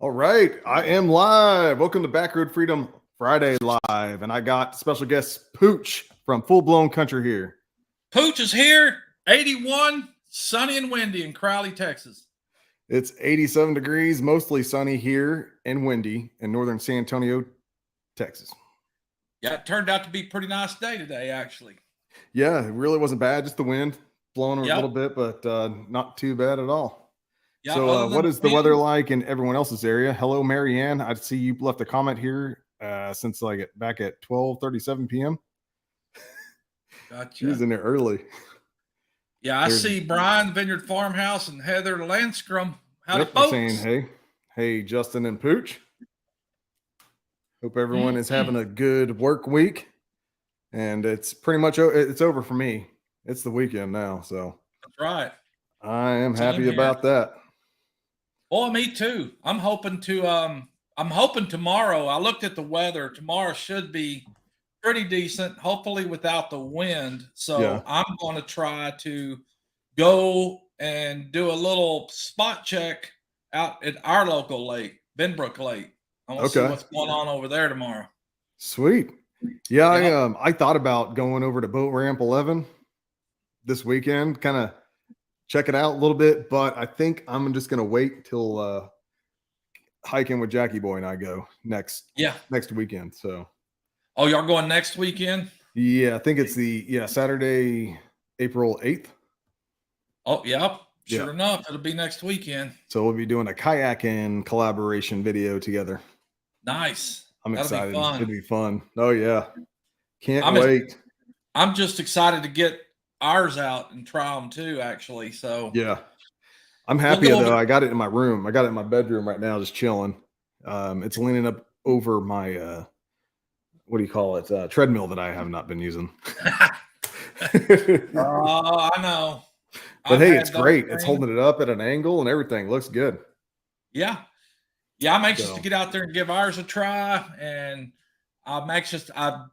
All right, I am live. Welcome to Backroad Freedom Friday live, and I got special guest Pooch from Full Blown Country here. Pooch is here, 81, sunny and windy in Crowley, Texas. It's 87 degrees, mostly sunny here and windy in northern San Antonio, Texas. Yeah, it turned out to be a pretty nice day today, actually. Yeah, it really wasn't bad. Just the wind blowing a Yep. little bit, but not too bad at all. Yeah, So what is the weather like in everyone else's area? Hello, Marianne. I see you left a comment here since like back at 12:37 p.m. Gotcha. She was in there early. Yeah, I see Brian, Vineyard Farmhouse, and Heather Landscrum. Howdy, Yep, folks. saying hey, Justin and Pooch. Hope everyone is having a good work week, and it's pretty much it's over for me. It's the weekend now, so that's right. I am happy about that. Well, me too. I'm hoping tomorrow. I looked at the weather. Tomorrow should be pretty decent, hopefully without the wind. So yeah. I'm going to try to go and do a little spot check out at our local lake, Benbrook Lake. I want to see what's going on over there tomorrow. Sweet. Yeah, I thought about going over to Boat Ramp 11 this weekend, kind of check it out a little bit, but I think I'm just going to wait till hiking with Jackie Boy and I go next weekend. So. Oh, y'all going next weekend? Yeah, I think it's Saturday, April 8th. Oh, yeah. Sure enough, it'll be next weekend. So we'll be doing a kayaking collaboration video together. Nice. I'm excited. It'll be fun. Oh, yeah. Can't wait. I'm just excited to get ours out and try them too, actually. So yeah. I'm happy though. I got it in my room. I got it in my bedroom right now, just chilling. It's leaning up over my what do you call it? Treadmill that I have not been using. Oh, I know. But hey, it's great. It's holding it up at an angle and everything. Looks good. Yeah. Yeah, I'm anxious to get out there and give ours a try. And I'm anxious. I've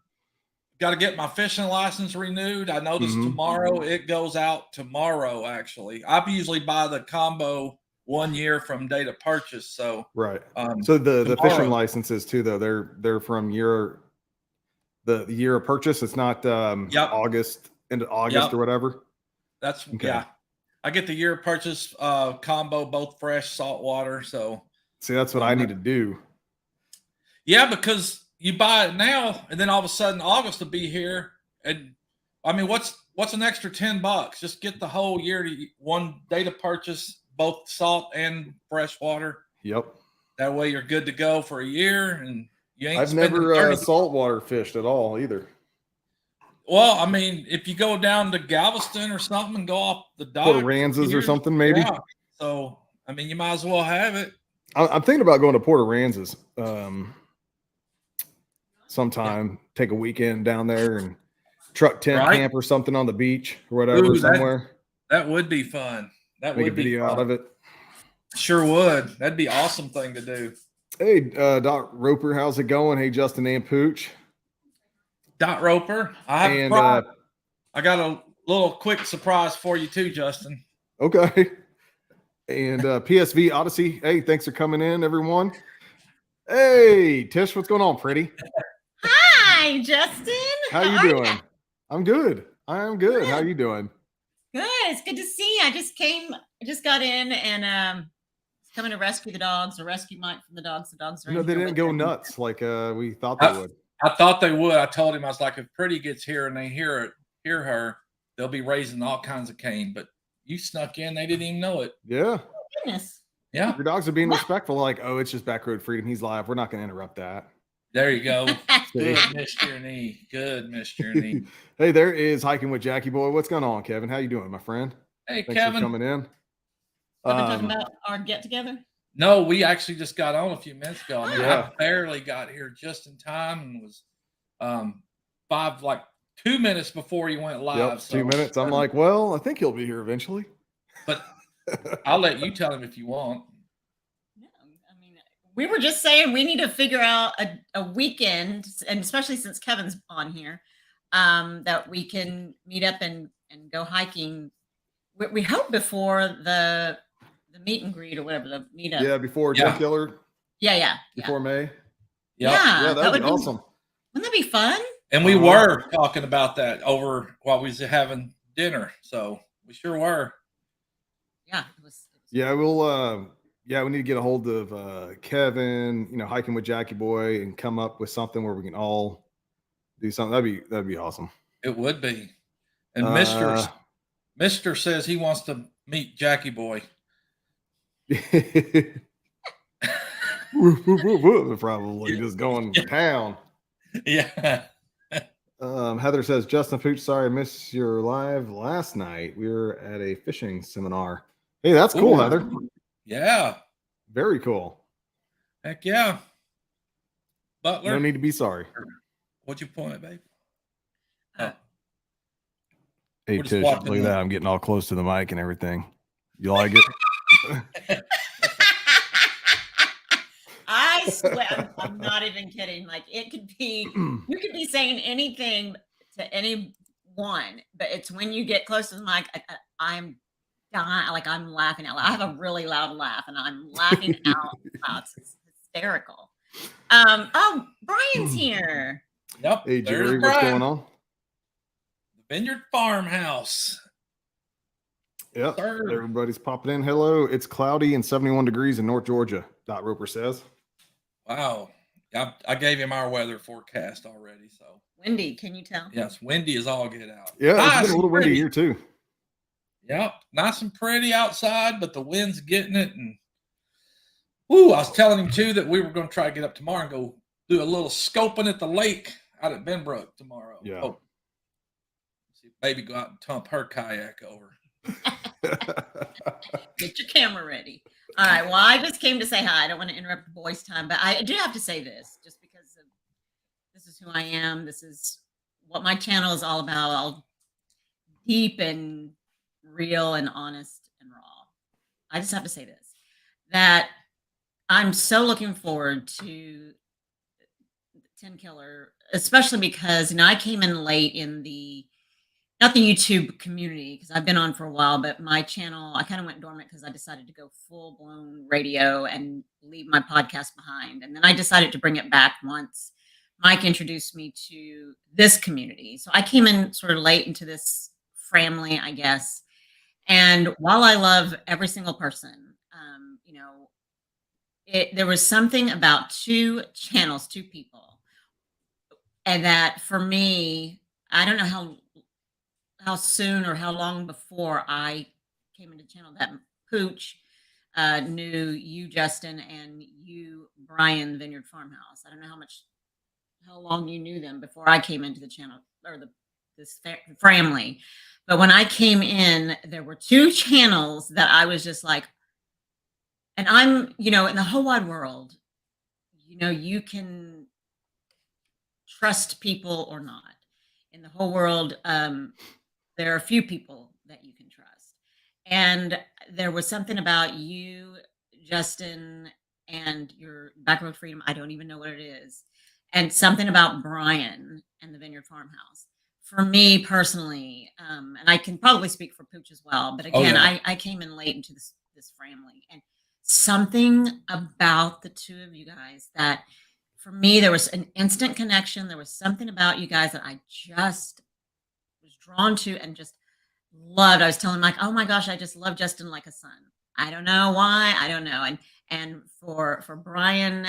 got to get my fishing license renewed. I noticed tomorrow it goes out tomorrow, actually. I usually buy the combo 1 year from date of purchase. So right. So the fishing licenses too, though, they're from the year of purchase. It's not August into August or whatever. That's okay. I get the year of purchase combo, both fresh, salt water. So see, that's what I need to do. Yeah, because you buy it now, and then all of a sudden August will be here. And I mean, what's an extra $10? Just get the whole year to one date of purchase, both salt and fresh water. Yep. That way you're good to go for a year, and you ain't. I've never saltwater fished at all either. Well, I mean, if you go down to Galveston or something and go off the dock, Port Aransas or something, maybe. Yeah. So, I mean, you might as well have it. I'm thinking about going to Port Aransas sometime. Take a weekend down there and truck tent camp or something on the beach or whatever. Somewhere. That would be fun. That Make would a video out of it. Sure would. That'd be an awesome thing to do. Hey, Doc Roper, how's it going? Hey, Justin and Pooch. Dot Roper. I got a little quick surprise for you too, Justin. Okay. And PSV Odyssey. Hey, thanks for coming in, everyone. Hey, Tish, what's going on, pretty? Hi, Justin. How you doing? I'm good. I am good. How you doing? Good. It's good to see you. I just got in and coming to rescue the dogs or rescue Mike from the dogs. The dogs are they didn't go nuts like we thought they would. I thought they would. I told him, I was like, if Pretty gets here and they hear her, they'll be raising all kinds of cane. But you snuck in. They didn't even know it. Yeah. Oh, goodness. Yeah. Your dogs are being respectful. Like, oh, it's just Backroad Freedom. He's live. We're not going to interrupt that. There you go. Good, Mr. Knee. Good, Mr. Knee. Hey, there is Hiking with Jackie Boy. What's going on, Kevin? How you doing, my friend? Hey, thanks Kevin. for coming in. Talking about our get-together? No, we actually just got on a few minutes ago. I mean, I barely got here just in time and was 2 minutes before you went live. Yep, so 2 minutes. I'm like, well, I think he'll be here eventually. But I'll let you tell him if you want. No, I mean, we were just saying we need to figure out a weekend, and especially since Kevin's on here, that we can meet up and go hiking. We hope before the meet and greet or whatever, the meetup. Yeah, before Junk Killer. Yeah. before May. Yep. Yeah, that would be awesome. Wouldn't that be fun? And we were talking about that over while we was having dinner. So we sure were. Yeah, it was Yeah, we'll we need to get a hold of Kevin, hiking with Jackie Boy, and come up with something where we can all do something. That'd be awesome. It would be. And Mister says he wants to meet Jackie Boy. Probably just going to town. Yeah. Heather says, Justin Pooch, sorry I missed your live last night. We were at a fishing seminar. Hey, that's cool, Heather. Yeah. Very cool. Heck yeah. Butler. No need to be sorry. What'd you point at, babe? Hey, Tish, look at that. I'm getting all close to the mic and everything. You like it? I swear, I'm not even kidding. Like, it could be, you could be saying anything to anyone, but it's when you get close to the mic, I'm dying. Like, I'm laughing out loud. I have a really loud laugh, and I'm laughing out loud. It's hysterical. Oh, Brian's here. Yep. Hey, Jerry, what's going on? Vineyard Farmhouse. Yep. Everybody's popping in. Hello. It's cloudy and 71 degrees in North Georgia. Dot Roper says. Wow. I gave him our weather forecast already. So windy, can you tell? Yes, windy is all get out. Yeah, nice, it's a little windy here too. Yep. Nice and pretty outside, but the wind's getting it. And I was telling him too that we were going to try to get up tomorrow and go do a little scoping at the lake out at Benbrook tomorrow. Yeah. See baby go out and tump her kayak over. Get your camera ready. All right. Well, I just came to say hi. I don't want to interrupt the boys' time, but I do have to say this just because this is who I am. This is what my channel is all about. All deep and real and honest and raw. I just have to say this, that I'm so looking forward to 10 Killer, especially because, I came in late in not the YouTube community, because I've been on for a while, but my channel, I kind of went dormant because I decided to go full blown radio and leave my podcast behind. And then I decided to bring it back once Mike introduced me to this community. So I came in sort of late into this family, I guess. And while I love every single person, there was something about two channels, two people. And that for me, I don't know how soon or how long before I came into the channel that Pooch knew you, Justin, and you, Brian, the Vineyard Farmhouse. I don't know how long you knew them before I came into the channel or this family. But when I came in, there were two channels that I was just like, and I'm, in the whole wide world, you can trust people or not. In the whole world, there are a few people that you can trust. And there was something about you, Justin, and your Backroad Freedom. I don't even know what it is. And something about Brian and the Vineyard Farmhouse. For me personally, and I can probably speak for Pooch as well, but again, I came in late into this family, and something about the two of you guys that for me, there was an instant connection. There was something about you guys that I just was drawn to and just loved. I was telling Mike, oh my gosh, I just love Justin like a son. I don't know why. I don't know. And for Brian,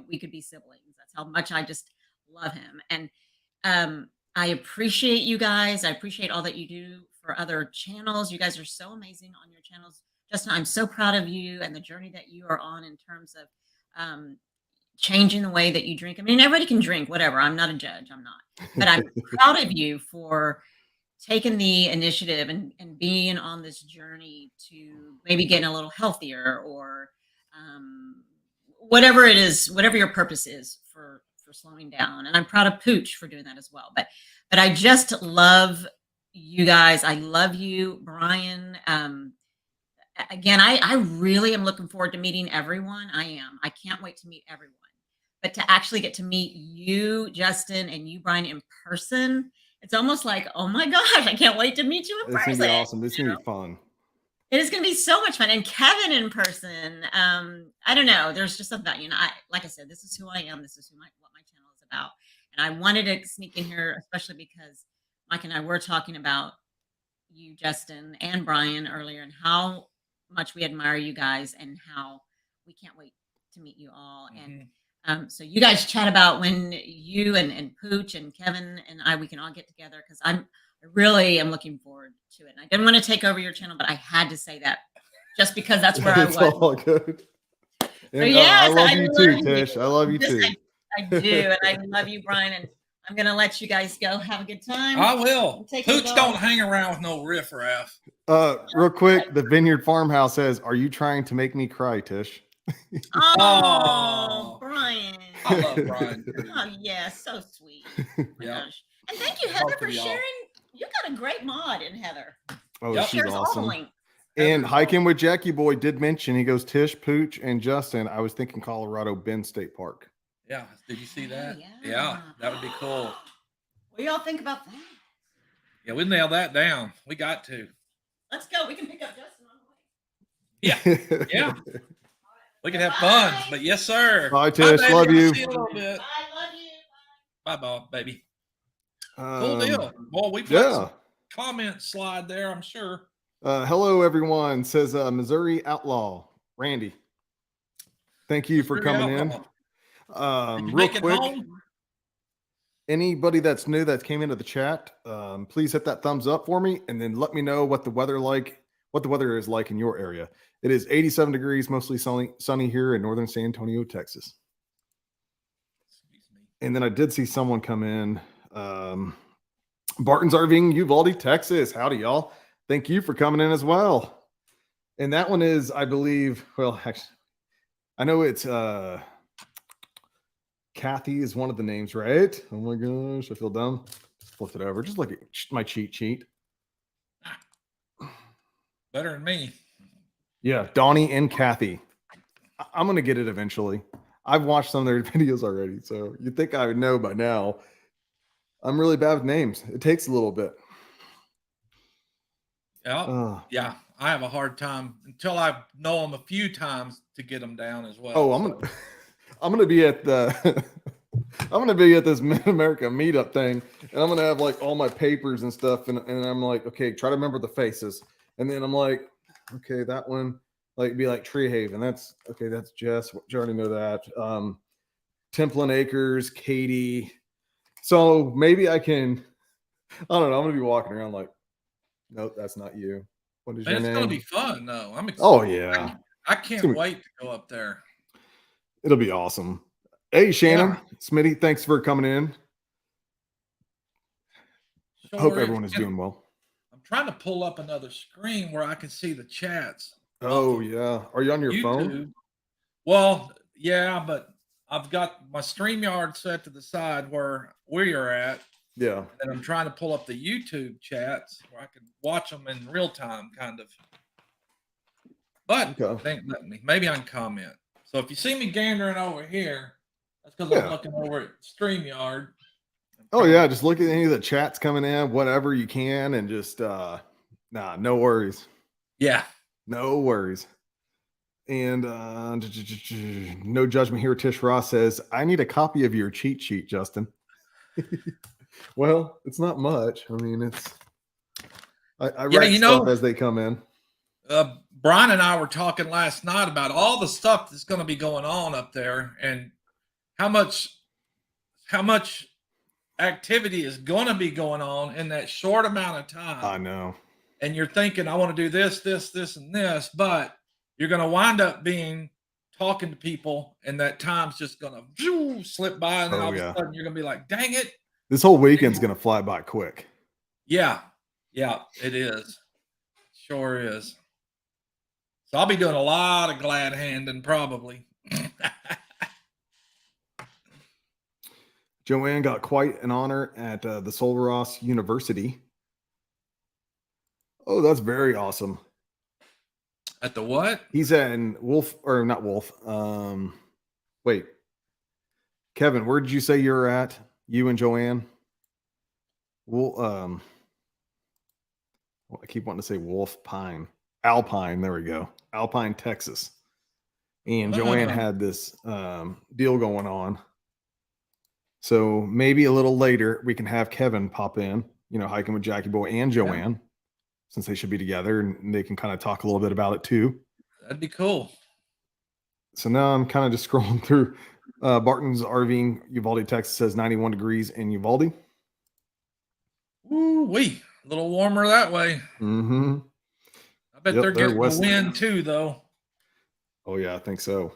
we could be siblings. That's how much I just love him. And I appreciate you guys. I appreciate all that you do for other channels. You guys are so amazing on your channels. Justin, I'm so proud of you and the journey that you are on in terms of changing the way that you drink. I mean, everybody can drink, whatever. I'm not a judge. I'm not. But I'm proud of you for taking the initiative and being on this journey to maybe getting a little healthier or whatever it is, whatever your purpose is for slowing down. And I'm proud of Pooch for doing that as well. But I just love you guys. I love you, Brian. Again, I really am looking forward to meeting everyone. I can't wait to meet everyone. But to actually get to meet you, Justin, and you, Brian, in person, it's almost like, oh my gosh, I can't wait to meet you in person. It's going to be awesome. It's going to be fun. It is going to be so much fun. And Kevin in person, I don't know. There's just something about, like I said, this is who I am. This is what my channel is about. And I wanted to sneak in here, especially because Mike and I were talking about you, Justin, and Brian earlier, and how much we admire you guys and how we can't wait to meet you all. And so you guys chat about when you and Pooch and Kevin and we can all get together, because I really am looking forward to it. And I didn't want to take over your channel, but I had to say that just because that's where It's I was. all good. And, yes, I love you too, Tish. I love you too. I do, and I love you, Brian. And I'm gonna let you guys go. Have a good time. I will. Pooch don't hang around with no riffraff. Real quick, the Vineyard Farmhouse says, "Are you trying to make me cry, Tish?" Oh, Brian. I love Brian. Oh yeah, so sweet. Yeah. And thank you, Heather, for sharing. You got a great mod in Heather. Oh, Yep. she's awesome. And Hiking with Jackie Boy did mention, he goes, Tish, Pooch, and Justin. I was thinking Colorado Bend State Park. Yeah. Did you see that? Yeah. That would be cool. What do y'all think about that? Yeah, we nailed that down. We got to. Let's go. We can pick up Justin on the way. Yeah. Yeah. We can have fun. But yes, sir. Bye, Tish. Bye, love you. See you a little bit. I love you. Bye, Bob, baby. Cool deal. Well, we've got some comment slide there, I'm sure. Hello, everyone. Says Missouri Outlaw Randy. Thank you for coming in. Real quick, anybody that's new that came into the chat, please hit that thumbs up for me, and then let me know what the weather is like in your area. It is 87 degrees, mostly sunny here in northern San Antonio, Texas. And then I did see someone come in. Barton's RVing, Uvalde, Texas. Howdy, y'all. Thank you for coming in as well. And that one is, I believe, well, actually, I know it's Kathy is one of the names, right? Oh my gosh, I feel dumb. Just flip it over. Just look at my cheat sheet. Better than me. Yeah, Donnie and Kathy. I'm going to get it eventually. I've watched some of their videos already, so you'd think I would know by now. I'm really bad with names. It takes a little bit. Yeah, I have a hard time until I know them a few times to get them down as well. Oh, I'm gonna be at the I'm gonna be at this Mid-America meetup thing, and I'm gonna have like all my papers and stuff, and I'm like, okay, try to remember the faces, and then I'm like, okay, that one, like, be like Tree Haven. That's okay. That's Jess. You already know that. Templin Acres, Katie. So maybe I can. I don't know. I'm gonna be walking around like, nope, that's not you. What is your name? It's gonna be fun though. I'm excited. Oh yeah. I can't wait to go up there. It'll be awesome. Hey, Shannon, Smitty, thanks for coming in. Sure, Hope everyone is doing well. I'm trying to pull up another screen where I can see the chats. Oh, yeah. Are you on your phone? Well, yeah, but I've got my StreamYard set to the side where you're at. Yeah. And I'm trying to pull up the YouTube chats where I can watch them in real time, kind of. But maybe I can comment. So if you see me gandering over here, that's because I'm looking over at StreamYard. Oh yeah, just look at any of the chats coming in, whatever you can, and just no worries. Yeah, no worries. And no judgment here. Tish Ross says, "I need a copy of your cheat sheet, Justin." Well, it's not much. I mean, it's I write stuff as they come in. Brian and I were talking last night about all the stuff that's going to be going on up there, and how much activity is going to be going on in that short amount of time. I know. And you're thinking, I want to do this, and this, but you're going to wind up talking to people, and that time's just going to slip by, and then all of a sudden you're going to be like, dang it. This whole weekend's going to fly by quick. Yeah. Yeah, it is. Sure is. So I'll be doing a lot of glad handing probably. Joanne got quite an honor at the Sul Ross University. Oh, that's very awesome. At the what? He's in Wolf, or not Wolf. Wait. Kevin, where did you say you're at? You and Joanne? Well, I keep wanting to say Wolf Pine. Alpine. There we go. Alpine, Texas. And Joanne had this deal going on. So maybe a little later we can have Kevin pop in, hiking with Jackie Boy and Joanne, since they should be together, and they can kind of talk a little bit about it too. That'd be cool. So now I'm kind of just scrolling through. Barton's RVing, Uvalde, Texas says 91 degrees in Uvalde. Ooh-wee. A little warmer that way. Mm-hmm. I bet they're getting the wind too, though. Oh, yeah, I think so.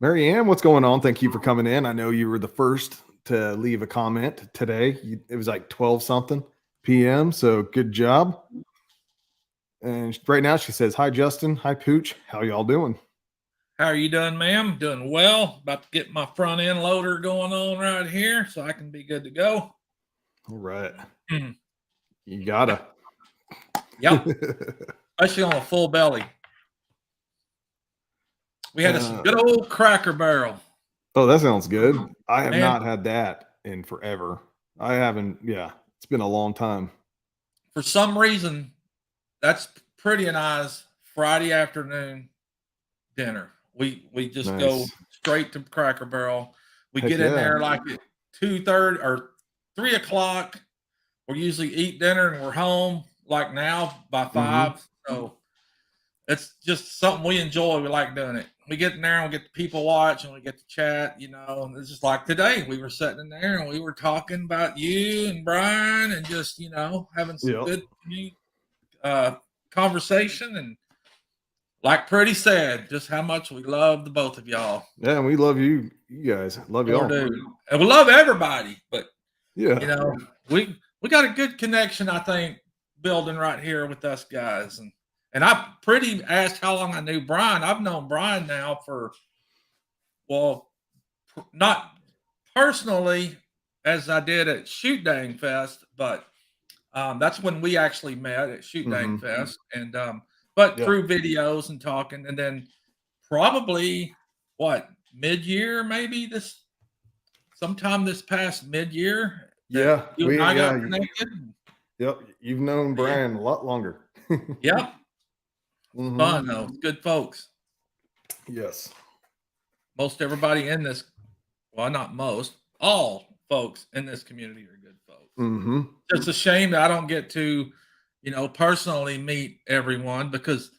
Mary Ann, what's going on? Thank you for coming in. I know you were the first to leave a comment today. It was like 12 something p.m. So good job. And right now she says, hi, Justin. Hi, Pooch. How y'all doing? How are you doing, ma'am? Doing well. About to get my front end loader going on right here so I can be good to go. All right. You gotta. Yep. Especially on a full belly. We had a good old Cracker Barrel. Oh, that sounds good. I have not had that in forever. I haven't. Yeah, it's been a long time. For some reason, that's Pretty and I's Friday afternoon dinner. We just go straight to Cracker Barrel. We get in there like at 2:30 or 3 o'clock. We usually eat dinner and we're home like now by 5. So it's just something we enjoy. We like doing it. We get in there and we get the people watch and we get to chat, and it's just like today we were sitting in there and we were talking about you and Brian and just, having some good conversation, and like Pretty said, just how much we love the both of y'all. Yeah, and we love you guys. Love y'all. Dude. And we love everybody, but we got a good connection, I think, building right here with us guys. And I Pretty asked how long I knew Brian. I've known Brian now for, not personally as I did at Shoot Dang Fest, but that's when we actually met at Shoot Dang Fest. And through videos and talking, and then probably mid-year, maybe sometime this past mid-year. Yeah, you and I got connected. Yep, you've known Brian a lot longer. Yep. Fun though, good folks. Yes. Most everybody in this, not most, all folks in this community are good folks. It's a shame that I don't get to, personally meet everyone, because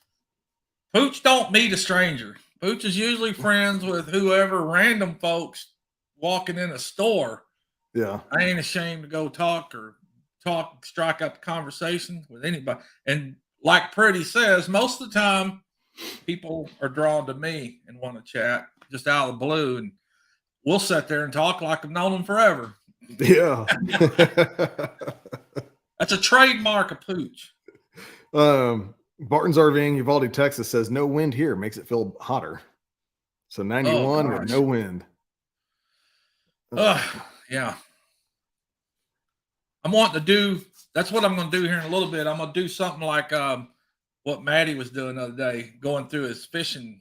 Pooch don't meet a stranger. Pooch is usually friends with whoever random folks walking in a store. Yeah. I ain't ashamed to go strike up the conversation with anybody. And like Pretty says, most of the time people are drawn to me and want to chat just out of the blue. And we'll sit there and talk like I've known them forever. Yeah. That's a trademark of Pooch. Barton's RVing, Uvalde, Texas says no wind here makes it feel hotter. So 91 with no wind. Yeah. I'm wanting to do, that's what I'm going to do here in a little bit. I'm going to do something like what Maddie was doing the other day, going through his fishing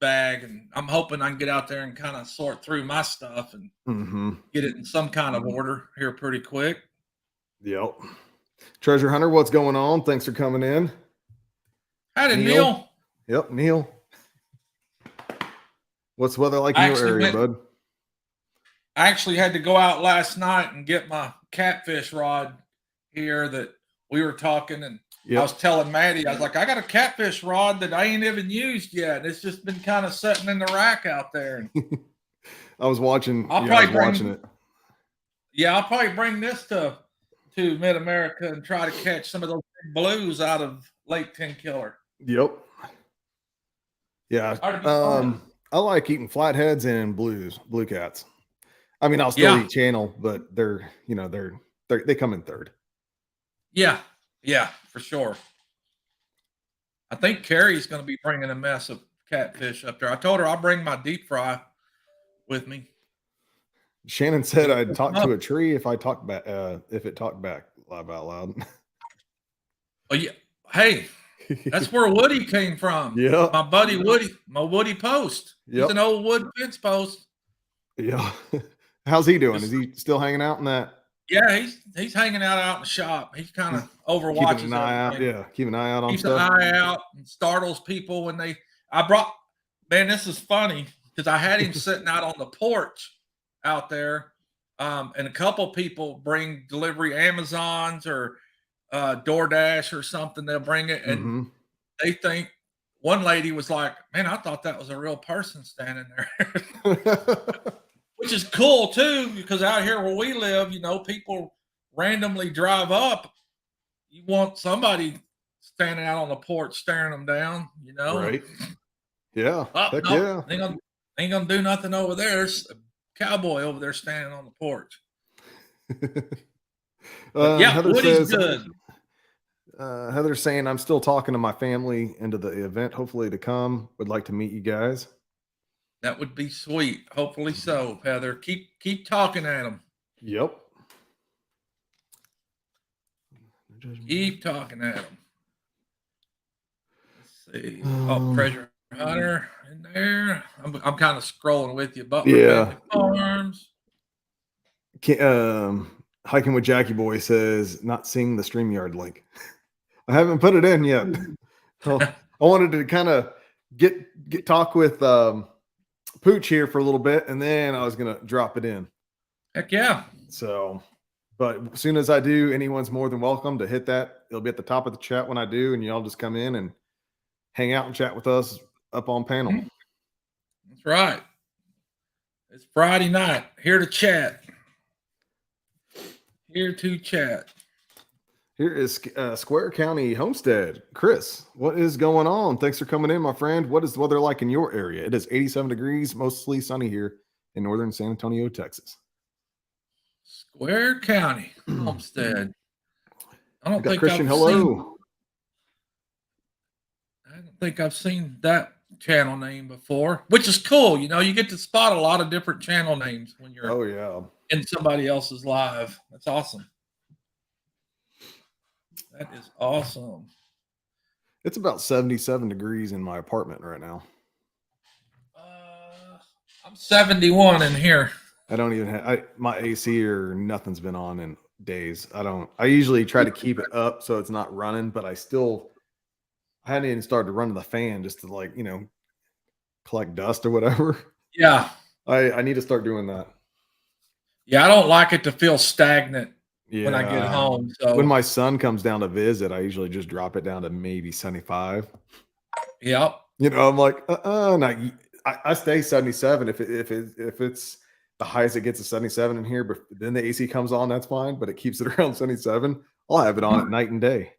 bag. And I'm hoping I can get out there and kind of sort through my stuff and get it in some kind of order here pretty quick. Yep. Treasure Hunter, what's going on? Thanks for coming in. Howdy, Neil. Yep, Neil. What's the weather like in your area, bud? I actually had to go out last night and get my catfish rod here that we were talking, and I was telling Maddie, I was like, I got a catfish rod that I ain't even used yet. It's just been kind of sitting in the rack out there. I was watching. I'll probably bring this to Mid-America and try to catch some of those blues out of Lake Ten Killer. Yep. Yeah. I like eating flatheads and blue cats. I mean, I'll still eat channel, but they're they come in third. Yeah, for sure. I think Carrie's going to be bringing a mess of catfish up there. I told her I'll bring my deep fry with me. Shannon said I'd talk to a tree if I talked back. If it talked back out loud. Oh yeah, hey, that's where Woody came from. Yeah, my buddy Woody, my Woody post. He's an old wood fence post. Yeah. How's he doing? Is he still hanging out in that Yeah, he's hanging out in the shop. He's kind of overwatches Keeping an eye out. everything. Yeah, keep an eye out on Keeps an stuff. eye out and startles people when they. Man, this is funny because I had him sitting out on the porch out there, and a couple people bring delivery Amazons or DoorDash or something. They'll bring it, and they think one lady was like, "Man, I thought that was a real person standing there." Which is cool too, because out here where we live, people randomly drive up. You want somebody standing out on the porch staring them down, Right. Yeah. Oh, Heck no, yeah. ain't gonna do nothing over there. There's a cowboy over there standing on the porch. Yeah, Heather Woody's says, good. Heather's saying, I'm still talking to my family into the event, hopefully to come. Would like to meet you guys. That would be sweet. Hopefully so, Heather. Keep talking at them. Yep. Keep talking at them. Let's see. Treasure Hunter in there. I'm kind of scrolling with you. Butler Yeah. Family Farms. Hiking with Jackie Boy says, not seeing the StreamYard link. I haven't put it in yet. I wanted to kind of get talk with Pooch here for a little bit, and then I was gonna drop it in. Heck yeah. So, but as soon as I do, anyone's more than welcome to hit that. It'll be at the top of the chat when I do, and y'all just come in and hang out and chat with us up on panel. That's right. It's Friday night. Here to chat. Here to chat. Here is Square County Homestead. Chris, what is going on? Thanks for coming in, my friend. What is the weather like in your area? It is 87 degrees, mostly sunny here in northern San Antonio, Texas. Square County Homestead. I don't think Christian, hello. I don't think I've seen that channel name before, which is cool. You get to spot a lot of different channel names when you're in somebody else's live. That's awesome. That is awesome. It's about 77 degrees in my apartment right now. I'm 71 in here. I don't even have my AC or nothing's been on in days. I usually try to keep it up so it's not running, but I hadn't even started running the fan just to collect dust or whatever. Yeah. I need to start doing that. Yeah, I don't like it to feel stagnant when I get home. So when my son comes down to visit, I usually just drop it down to maybe 75. Yep. I'm like, and I stay 77 if it's the highest it gets is 77 in here, but then the AC comes on, that's fine, but it keeps it around 77. I'll have it on at night and day.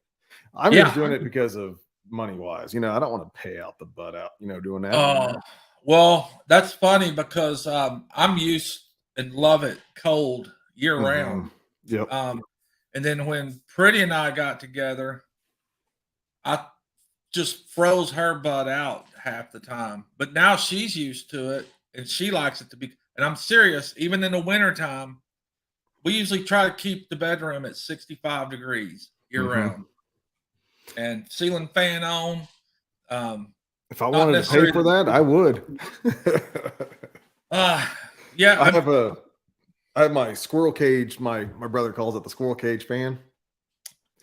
I'm just doing it because of money wise. I don't want to pay out the butt out, doing that. Well, that's funny because I'm used and love it cold year round. Yep. And then when Pretty and I got together, I just froze her butt out half the time. But now she's used to it and she likes it to be. And I'm serious, even in the wintertime, we usually try to keep the bedroom at 65 degrees year round. And ceiling fan on. If I wanted to pay for that, I would. Yeah. I have my squirrel cage. My brother calls it the squirrel cage fan.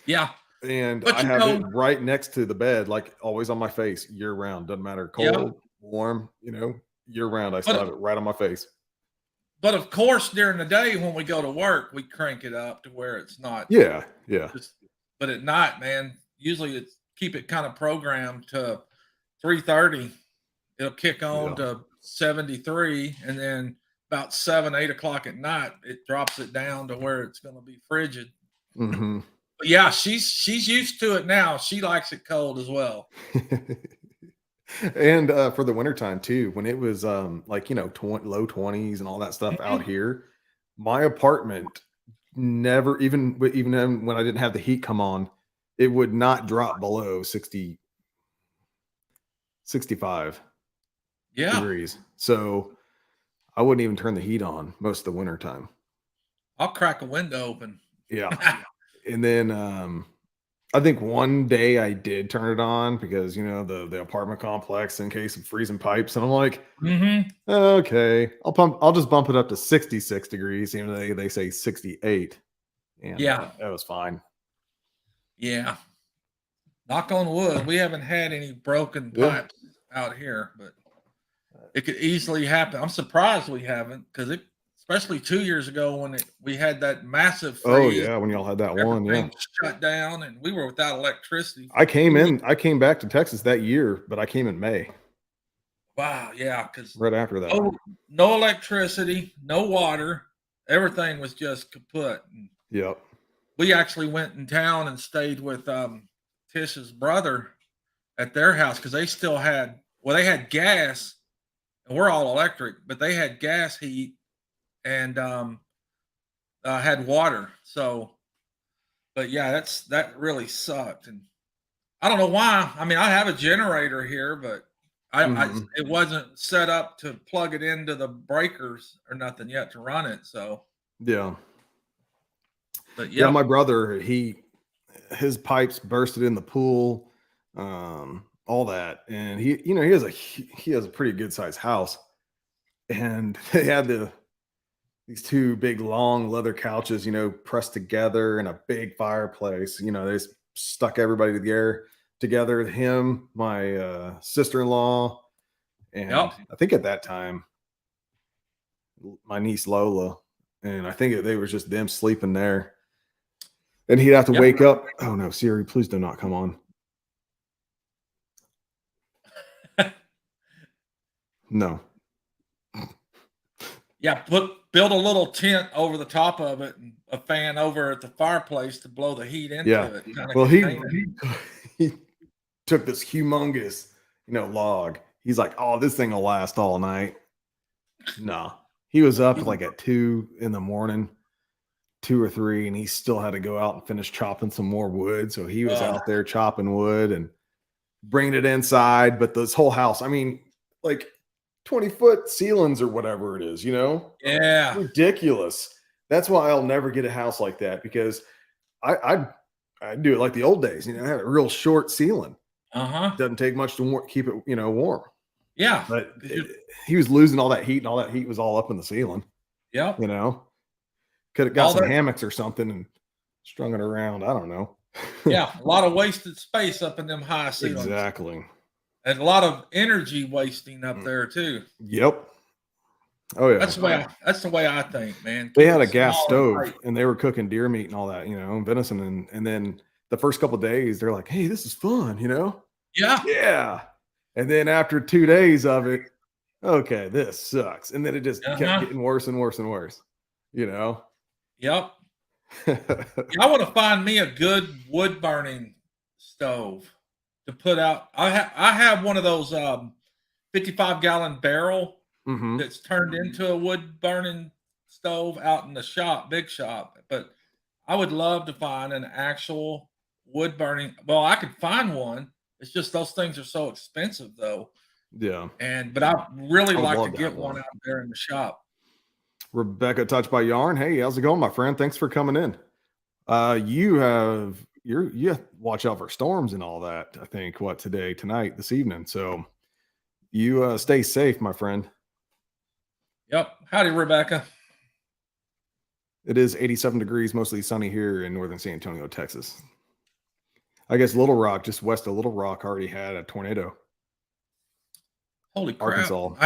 Yeah. And I have it right next to the bed, like always on my face year round. Doesn't matter, cold, warm, year round. I still have it right on my face. But of course, during the day when we go to work, we crank it up to where it's not. Yeah. But at night, man, usually keep it kind of programmed to 3:30. It'll kick on to 73, and then about 7-8 o'clock at night, it drops it down to where it's going to be frigid. But yeah, she's used to it now. She likes it cold as well. And for the wintertime too, when it was low 20s and all that stuff out here, my apartment never, even when I didn't have the heat come on, it would not drop below 65 degrees. So I wouldn't even turn the heat on most of the wintertime. I'll crack a window open. Yeah. And then I think one day I did turn it on because the apartment complex in case of freezing pipes, and I'm like, okay, I'll just bump it up to 66 degrees, even though they say 68. And Yeah, that was fine. yeah. Knock on wood, we haven't had any broken pipes out here, but it could easily happen. I'm surprised we haven't, because especially 2 years ago when we had that massive freeze. Oh yeah, when y'all had that one, yeah. Shut down and we were without electricity. I came back to Texas that year, but I came in May. Wow, yeah, because right after that. No electricity, no water, everything was just kaput. Yep. We actually went in town and stayed with Tish's brother at their house because they still had they had gas, and we're all electric, but they had gas heat and had water. So, but yeah, that really sucked, and I don't know why. I mean, I have a generator here, but it wasn't set up to plug it into the breakers or nothing yet to run it. So yeah, but yeah, my brother, his pipes bursted in the pool, all that, and he has a pretty good sized house, and they had these two big long leather couches, pressed together, and a big fireplace. They just stuck everybody together. Him, my sister-in-law, and I think at that time my niece Lola, and I think they was just them sleeping there. And he'd have to wake up. Oh no, Siri, please do not come on. No. Yeah, build a little tent over the top of it and a fan over at the fireplace to blow the heat into it. Well, he took this humongous, log. He's like, oh, this thing will last all night. No. He was up like at 2 a.m, 2 or 3, and he still had to go out and finish chopping some more wood. So he was out there chopping wood and bringing it inside. But this whole house, I mean, like 20-foot ceilings or whatever it is, Yeah. Ridiculous. That's why I'll never get a house like that, because I do it like the old days, I had a real short ceiling. Doesn't take much to keep it, warm. Yeah. But he was losing all that heat, and all that heat was all up in the ceiling. Yeah. Could have got some hammocks or something and strung it around. I don't know. Yeah. A lot of wasted space up in them high ceilings. Exactly. And a lot of energy wasting up there too. Yep. Oh yeah. That's the way I think, man. They had a gas stove and they were cooking deer meat and all that, venison. And then the first couple of days they're like, hey, this is fun, Yeah. Yeah. And then after 2 days of it, okay, this sucks. And then it just kept getting worse and worse and worse, Yep. I want to find me a good wood burning stove to put out. I have one of those 55-gallon barrel that's turned into a wood burning stove out in the shop, big shop. But I would love to find an actual wood burning. Well, I could find one. It's just those things are so expensive though. Yeah. But I really like to get one out there in the shop. Rebecca, Touched by Yarn. Hey, how's it going, my friend? Thanks for coming in. You have to watch out for storms and all that. I think tonight, this evening. So you stay safe, my friend. Yep. Howdy, Rebecca. It is 87 degrees, mostly sunny here in northern San Antonio, Texas. I guess Little Rock, just west of Little Rock, already had a tornado. Holy crap. Arkansas.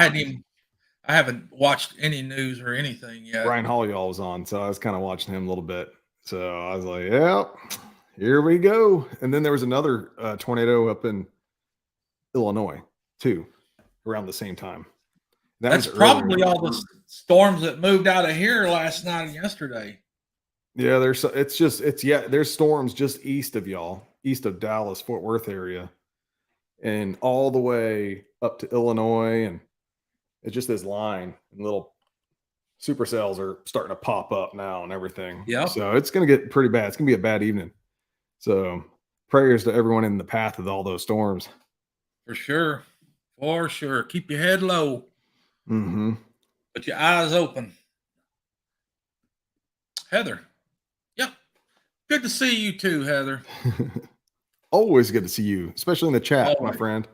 I haven't watched any news or anything yet. Brian Holleyall was on, so I was kind of watching him a little bit. So I was like, yeah, here we go. And then there was another tornado up in Illinois, too, around the same time. That's probably all the storms that moved out of here last night and yesterday. Yeah, there's storms just east of y'all, east of Dallas, Fort Worth area, and all the way up to Illinois, and it's just this line, and little supercells are starting to pop up now and everything. Yeah. So it's going to get pretty bad. It's going to be a bad evening. So prayers to everyone in the path of all those storms. For sure. For sure. Keep your head low. Put your eyes open. Heather. Yep. Good to see you too, Heather. Always good to see you, especially in the chat, my friend.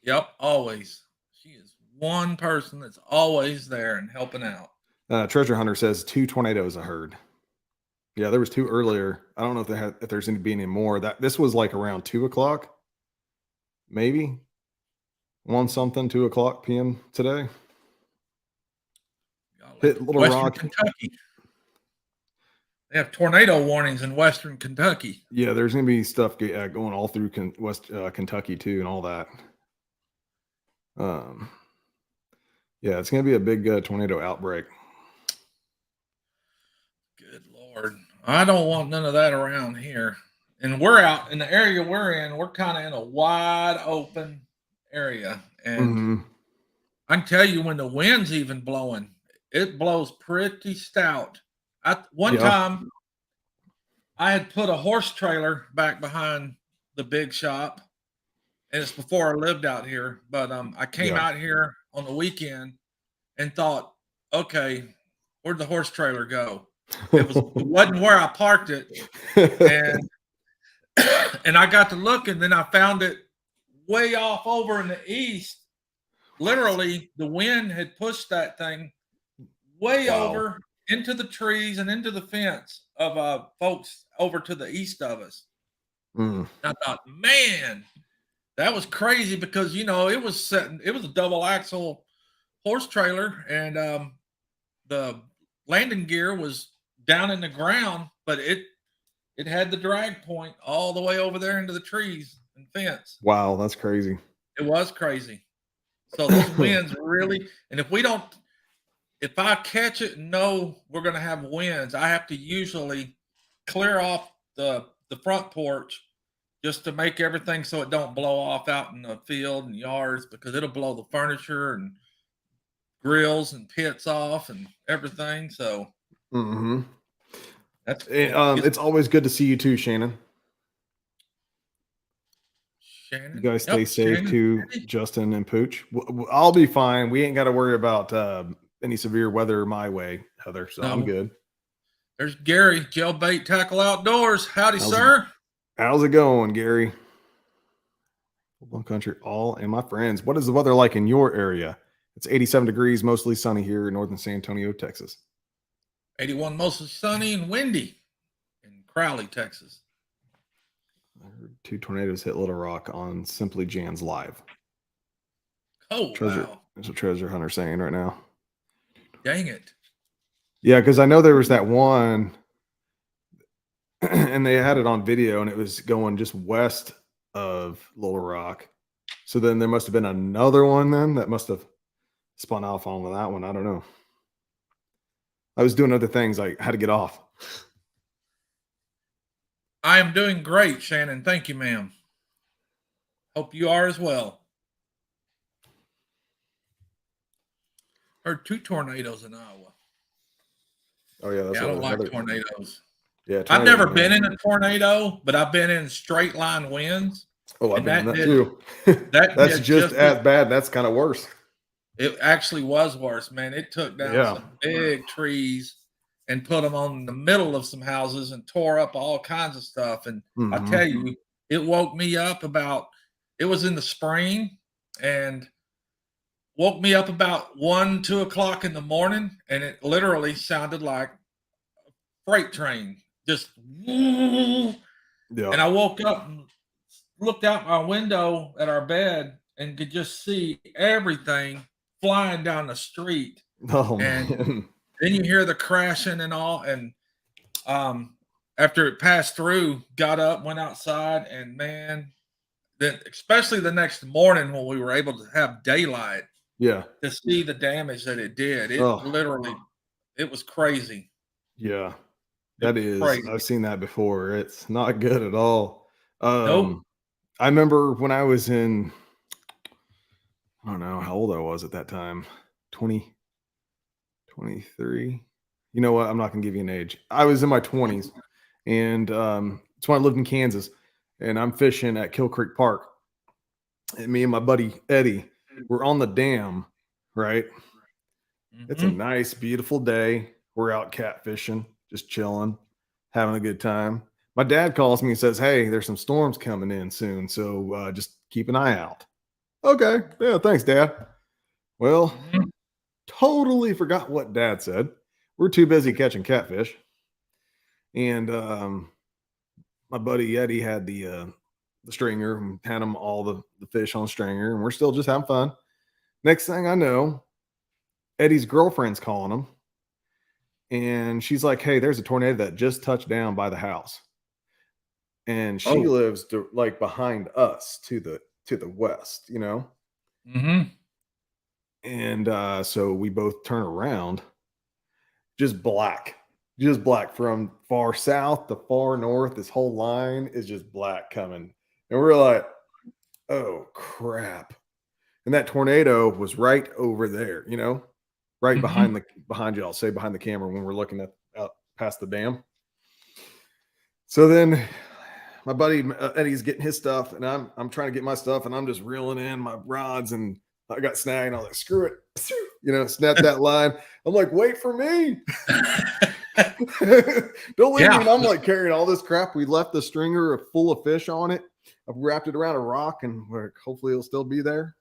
Yep. Always. She is one person that's always there and helping out. Treasure Hunter says 2 tornadoes I heard. Yeah, there was 2 earlier. I don't know if there's gonna be any more. This was like around 2 o'clock, maybe 2 o'clock PM today. Hit Little Western Rock. Kentucky. They have tornado warnings in Western Kentucky. Yeah, there's gonna be stuff going all through Kentucky too, and all that. Yeah, it's gonna be a big tornado outbreak. Good Lord. I don't want none of that around here. And we're out in the area we're in, we're kind of in a wide open area. And I can tell you when the wind's even blowing, it blows pretty stout. One time I had put a horse trailer back behind the big shop, and it's before I lived out here. But I came out here on the weekend and thought, okay, where'd the horse trailer go? It wasn't where I parked it, and I got to look, and then I found it way off over in the east. Literally, the wind had pushed that thing way over into the trees and into the fence of folks over to the east of us. I thought, man, that was crazy because it was a double axle horse trailer, and the landing gear was down in the ground, but it had the drag point all the way over there into the trees and fence. Wow, that's crazy. It was crazy. So those winds really, and if I catch it and know we're going to have winds, I have to usually clear off the front porch just to make everything so it don't blow off out in the field and yards, because it'll blow the furniture and grills and pits off and everything. So it's always good to see you too, Shannon. You guys stay safe too, Justin and Pooch. I'll be fine. We ain't got to worry about any severe weather my way, Heather. So I'm good. There's Gary, Jailbait Tackle Outdoors. Howdy, sir. How's it going, Gary? Full country, all and my friends. What is the weather like in your area? It's 87 degrees, mostly sunny here in northern San Antonio, Texas. 81, mostly sunny and windy in Crowley, Texas. I heard 2 tornadoes hit Little Rock on Simply Jan's Live. Oh, wow. That's what Treasure Hunter's saying right now. Dang it. Yeah, because I know there was that one, and they had it on video, and it was going just west of Little Rock. So then there must have been another one then that must have spun off on that one. I don't know. I was doing other things. I had to get off. I am doing great, Shannon. Thank you, ma'am. Hope you are as well. Heard 2 tornadoes in Iowa. Oh, yeah. I don't like tornadoes. Yeah, I've never been in a tornado, but I've been in straight line winds. Oh, I've been in that too. That's just as bad. That's kind of worse. It actually was worse, man. It took down some big trees and put them on the middle of some houses and tore up all kinds of stuff. And I tell you, it woke me up it was in the spring, and woke me up about 1, 2 o'clock in the morning. And it literally sounded like a freight train. Just, and I woke up and looked out my window at our bed and could just see everything flying down the street. Man. Then you hear the crashing and all. And after it passed through, got up, went outside, and man, then especially the next morning when we were able to have daylight, to see the damage that it did. It literally, it was crazy. Yeah, that is crazy. I've seen that before. It's not good at all. Nope. I remember when I was in, I don't know how old I was at that time, 20, 23. You know what? I'm not going to give you an age. I was in my 20s, and that's when I lived in Kansas, and I'm fishing at Kill Creek Park. And me and my buddy Eddie were on the dam, right? It's a nice, beautiful day. We're out catfishing, just chilling, having a good time. My dad calls me and says, hey, there's some storms coming in soon, so just keep an eye out. Okay. Yeah, thanks, Dad. Well, totally forgot what Dad said. We're too busy catching catfish. And my buddy Eddie had the stringer and had them all the fish on stringer, and we're still just having fun. Next thing I know, Eddie's girlfriend's calling him, and she's like, "Hey, there's a tornado that just touched down by the house." And she Oh. lives like behind us to the west, you know. Mm-hmm. And so we both turn around, just black from far south to far north. This whole line is just black coming, and we're like, "Oh crap!" And that tornado was right over there, you know, right Mm-hmm. behind you. I'll say behind the camera when we're looking at out past the dam. So then my buddy Eddie's getting his stuff, and I'm trying to get my stuff, and I'm just reeling in my rods, and I got snagged. And I was like, "Screw it," you know, snap that line. I'm like, "Wait for me." Don't leave me. Yeah. And I'm like carrying all this crap. We left the stringer full of fish on it. I've wrapped it around a rock, and hopefully it'll still be there.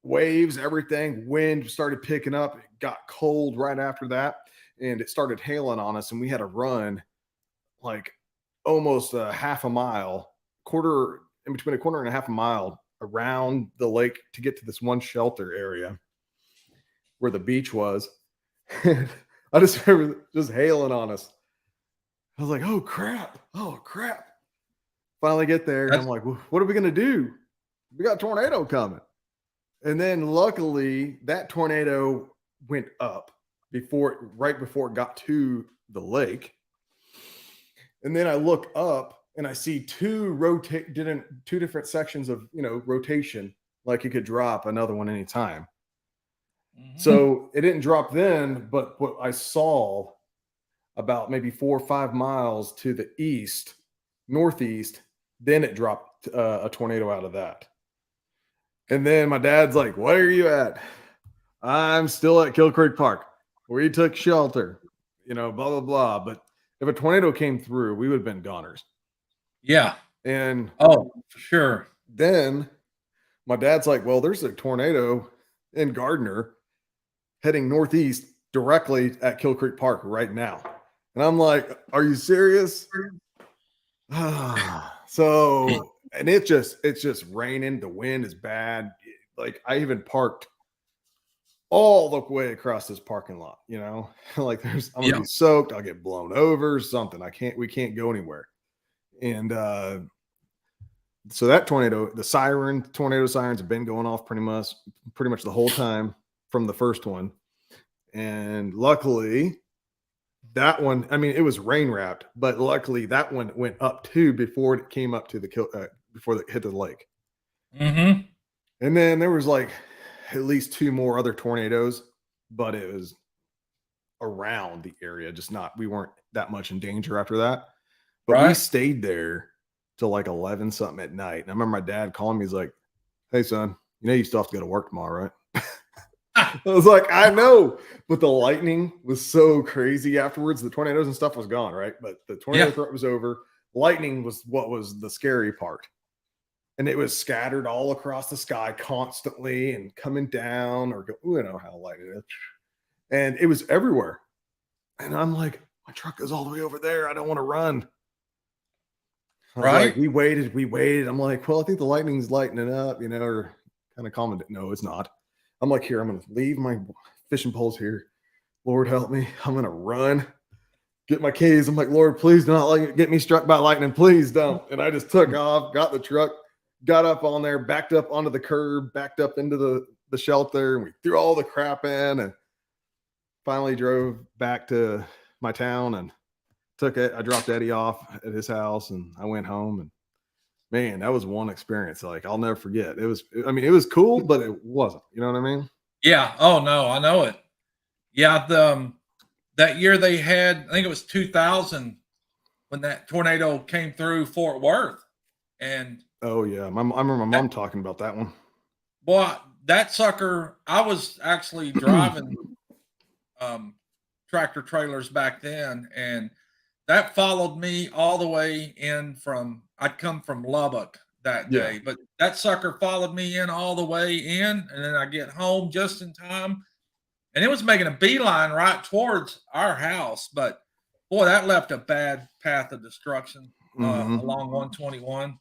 Waves, everything, wind started picking up. It got cold right after that, and it started hailing on us, and we had to run like almost a half a mile, quarter in between a quarter and a half a mile around the lake to get to this one shelter area where the beach was. And I just remember just hailing on us. I was like, "Oh crap! Oh crap!" Finally get there, and I'm That's like, "What are we gonna do? We got a tornado coming." And then luckily that tornado went up right before it got to the lake. And then I look up and I see two different sections of, you know, rotation, like it could drop another one anytime. mm-hmm. So it didn't drop then, but what I saw about maybe 4 or 5 miles to the east, northeast, then it dropped a tornado out of that. And then my dad's like, "Where are you at?" "I'm still at Kill Creek Park. We took shelter, you know, blah, blah, blah." But if a tornado came through, we would have been goners. Yeah. And Oh, for sure. then my dad's like, "Well, there's a tornado in Gardner heading northeast directly at Kill Creek Park right now." And I'm like, "Are you serious?" So, and it's just raining. The wind is bad. Like I even parked all the way across this parking lot, you know, like I'm gonna Yeah. be soaked. I'll get blown over, something. We can't go anywhere. And so that tornado, tornado sirens have been going off pretty much the whole time from the first one. And luckily, that one, I mean, it was rain wrapped, but luckily that one went up too before it came up to before it hit the lake. Mm-hmm. And then there was like at least two more other tornadoes, but it was around the area, just not, we weren't that much in danger after that. But we Right. stayed there till like 11 something at night. And I remember my dad calling me, he's like, "Hey son, you know you still have to go to work tomorrow, right?" I was like, "I know," but the lightning was so crazy afterwards. The tornadoes and stuff was gone, right? But the tornado Yeah. threat was over. Lightning was what was the scary part. And it was scattered all across the sky constantly and coming down, or you know how lightning is. And it was everywhere. And I'm like, "My truck is all the way over there. I don't want to run." I was like, Right. we waited. I'm like, "Well, I think the lightning's lightening up, you know, or kind of calming it." No, it's not. I'm like, "Here, I'm going to leave my fishing poles here. Lord help me. I'm going to run, get my keys." I'm like, "Lord, please don't get me struck by lightning. Please don't." And I just took off, got the truck, got up on there, backed up onto the curb, backed up into the shelter, and we threw all the crap in and finally drove back to my town and I dropped Eddie off at his house, and I went home. And man, that was one experience like I'll never forget. I mean, it was cool, but it wasn't, you know what I mean? Yeah. Oh no, I know it. Yeah. That year they had, I think it was 2000 when that tornado came through Fort Worth, and Oh yeah. I remember my that, mom talking about that one. boy, that sucker. I was actually driving um, tractor trailers back then, and that followed me all the way in from. I'd come from Lubbock that Yeah. day, but that sucker followed me in all the way in, and then I get home just in time, and it was making a beeline right towards our house. But Boy, that left a bad path of destruction along Mm-hmm. 121.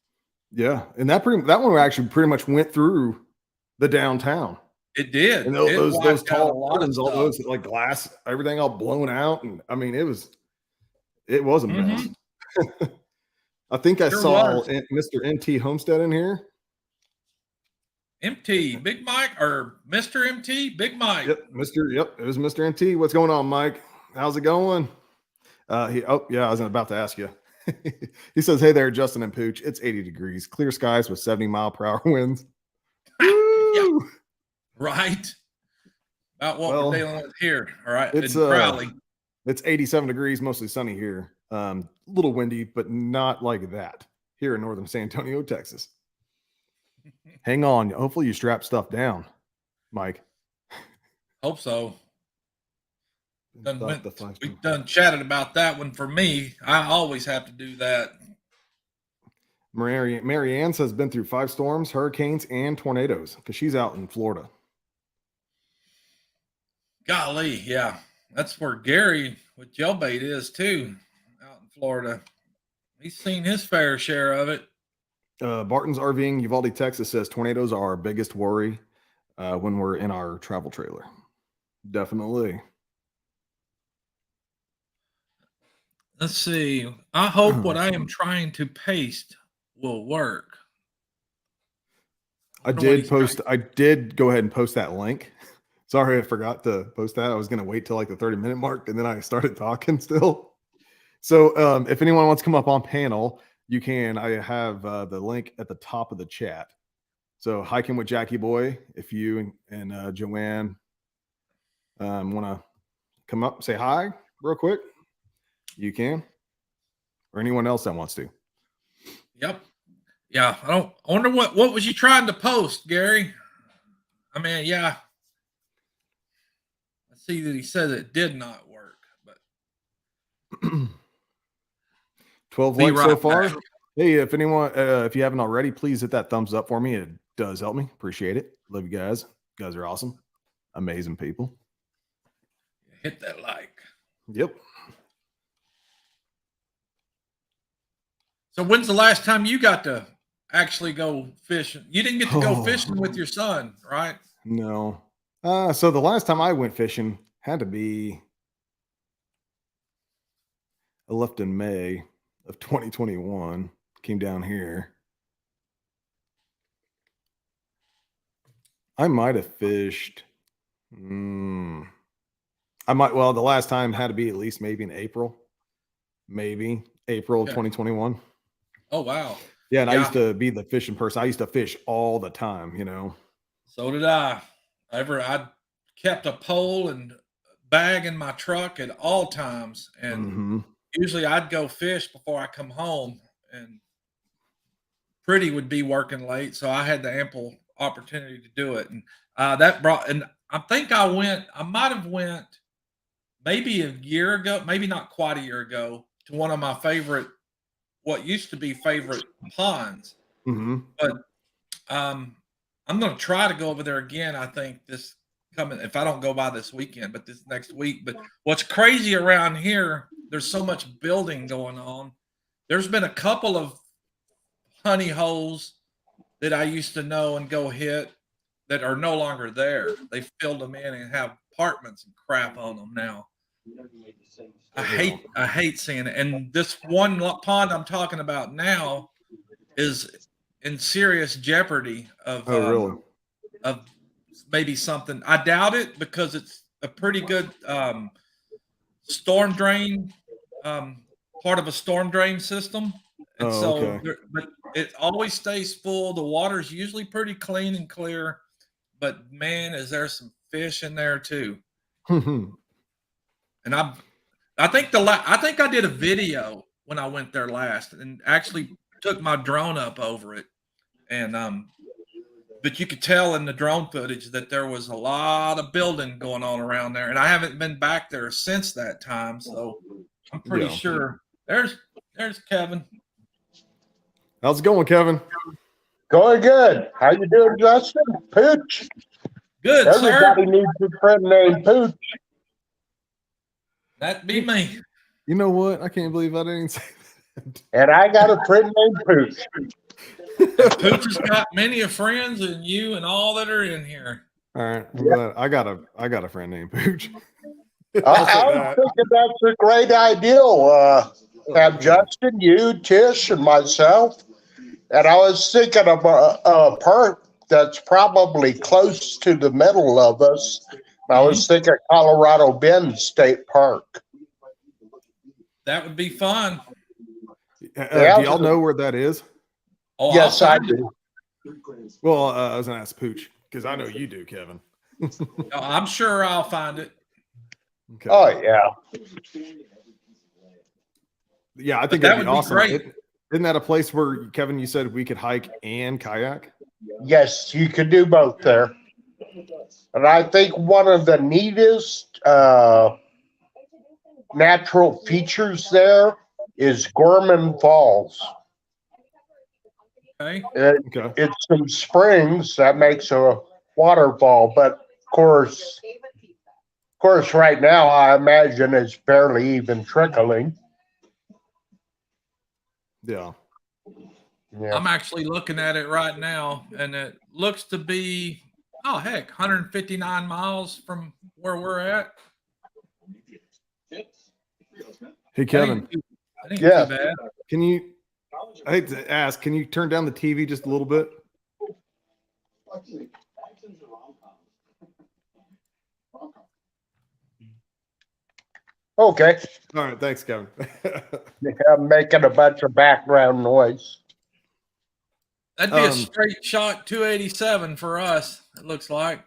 Yeah, and that one actually pretty much went through the downtown. It did. And It those wiped out a tall lot of buildings, all stuff. those like glass, everything all blown out, and I mean it was a mess. I think I Sure saw was. Mr. MT Homestead in here. MT, Big Mike, or Mr. MT, Big Mike. Yep, Yep, it was Mr. MT. What's going on, Mike? How's it going? I was about to ask you. He says, "Hey there, Justin and Pooch. It's 80 degrees, clear skies with 70-mile-per-hour winds." Yeah, right. About what we're dealing with here. All right. It's in Crowley. It's 87 degrees, mostly sunny here. A little windy, but not like that here in northern San Antonio, Texas. Hang on. Hopefully you strap stuff down, Mike. Hope so. We've done chatted about that one. For me, I always have to do that. Mary Ann says been through 5 storms, hurricanes, and tornadoes because she's out in Florida. Golly, yeah. That's where Gary with jailbait is too, out in Florida. He's seen his fair share of it. Barton's RVing, Uvalde, Texas says tornadoes are our biggest worry when we're in our travel trailer. Definitely. Let's see. I hope what I am trying to paste will work. I did go ahead and post that link. Sorry, I forgot to post that. I was going to wait till like the 30-minute mark, and then I started talking still. So if anyone wants to come up on panel, you can. I have the link at the top of the chat. So hiking with Jackie Boy, if you and Joanne want to come up, say hi real quick, you can. Or anyone else that wants to. Yep. Yeah. I wonder what was you trying to post, Gary? I mean, yeah. I see that he says it did not work, but 12 likes so far. Hey, if anyone, if you haven't already, please hit that thumbs up for me. It does help me. Appreciate it. Love you guys. You guys are awesome. Amazing people. Hit that like. Yep. So when's the last time you got to actually go fishing? You didn't get to go fishing with your son, right? No. So the last time I went fishing had to be, I left in May of 2021, came down here. I might have fished. The last time had to be at least maybe in April. Maybe April of 2021. Oh, wow. Yeah, and I used to be the fishing person. I used to fish all the time, you know. So did I. I kept a pole and bag in my truck at all times. And usually I'd go fish before I come home. And Pretty would be working late. So I had the ample opportunity to do it. And and I think I might have went maybe a year ago, maybe not quite a year ago, to one of my what used to be favorite ponds. But I'm going to try to go over there again. I think if I don't go by this weekend, but this next week. But what's crazy around here, there's so much building going on. There's been a couple of honey holes that I used to know and go hit that are no longer there. They filled them in and have apartments and crap on them now. I hate seeing it. And this one pond I'm talking about now is in serious jeopardy of of maybe something. I doubt it because it's a pretty good storm drain, part of a storm drain system. And but it always stays full. The water's usually pretty clean and clear, but man, is there some fish in there too. And I think I did a video when I went there last and actually took my drone up over it. And but you could tell in the drone footage that there was a lot of building going on around there. And I haven't been back there since that time. So I'm pretty sure there's Kevin. How's it going, Kevin? Going good. How you doing, Justin? Pooch. Good, Everybody needs a friend named Pooch. That'd be me. You know what? I can't believe I didn't say that. And I got a friend named Pooch. Pooch has got many of friends, and you and all that are in here. All right. I'm glad. I got a friend named Pooch. I was thinking that's a great idea. Have Justin, you, Tish, and myself. And I was thinking of a park that's probably close to the middle of us. I was thinking Colorado Bend State Park. That would be fun. Do y'all know where that is? Oh, yes, I do. Well, I was going to ask Pooch because I know you do, Kevin. I'm sure I'll find it. Okay. Oh, yeah. Yeah, I think that that'd be would be awesome. great. Isn't that a place where, Kevin, you said we could hike and kayak? Yes, you could do both there. And I think one of the neatest natural features there is Gorman Falls. Okay. It's some springs that makes a waterfall, but of course, right now I imagine it's barely even trickling. Yeah. I'm actually looking at it right now, and it looks to be, 159 miles from where we're at. Hey, Kevin. That ain't too bad. Can you, I hate to ask, can you turn down the TV just a little bit? Okay. All right. Thanks, Kevin. I'm making a bunch of background noise. That'd be a straight shot 287 for us, it looks like.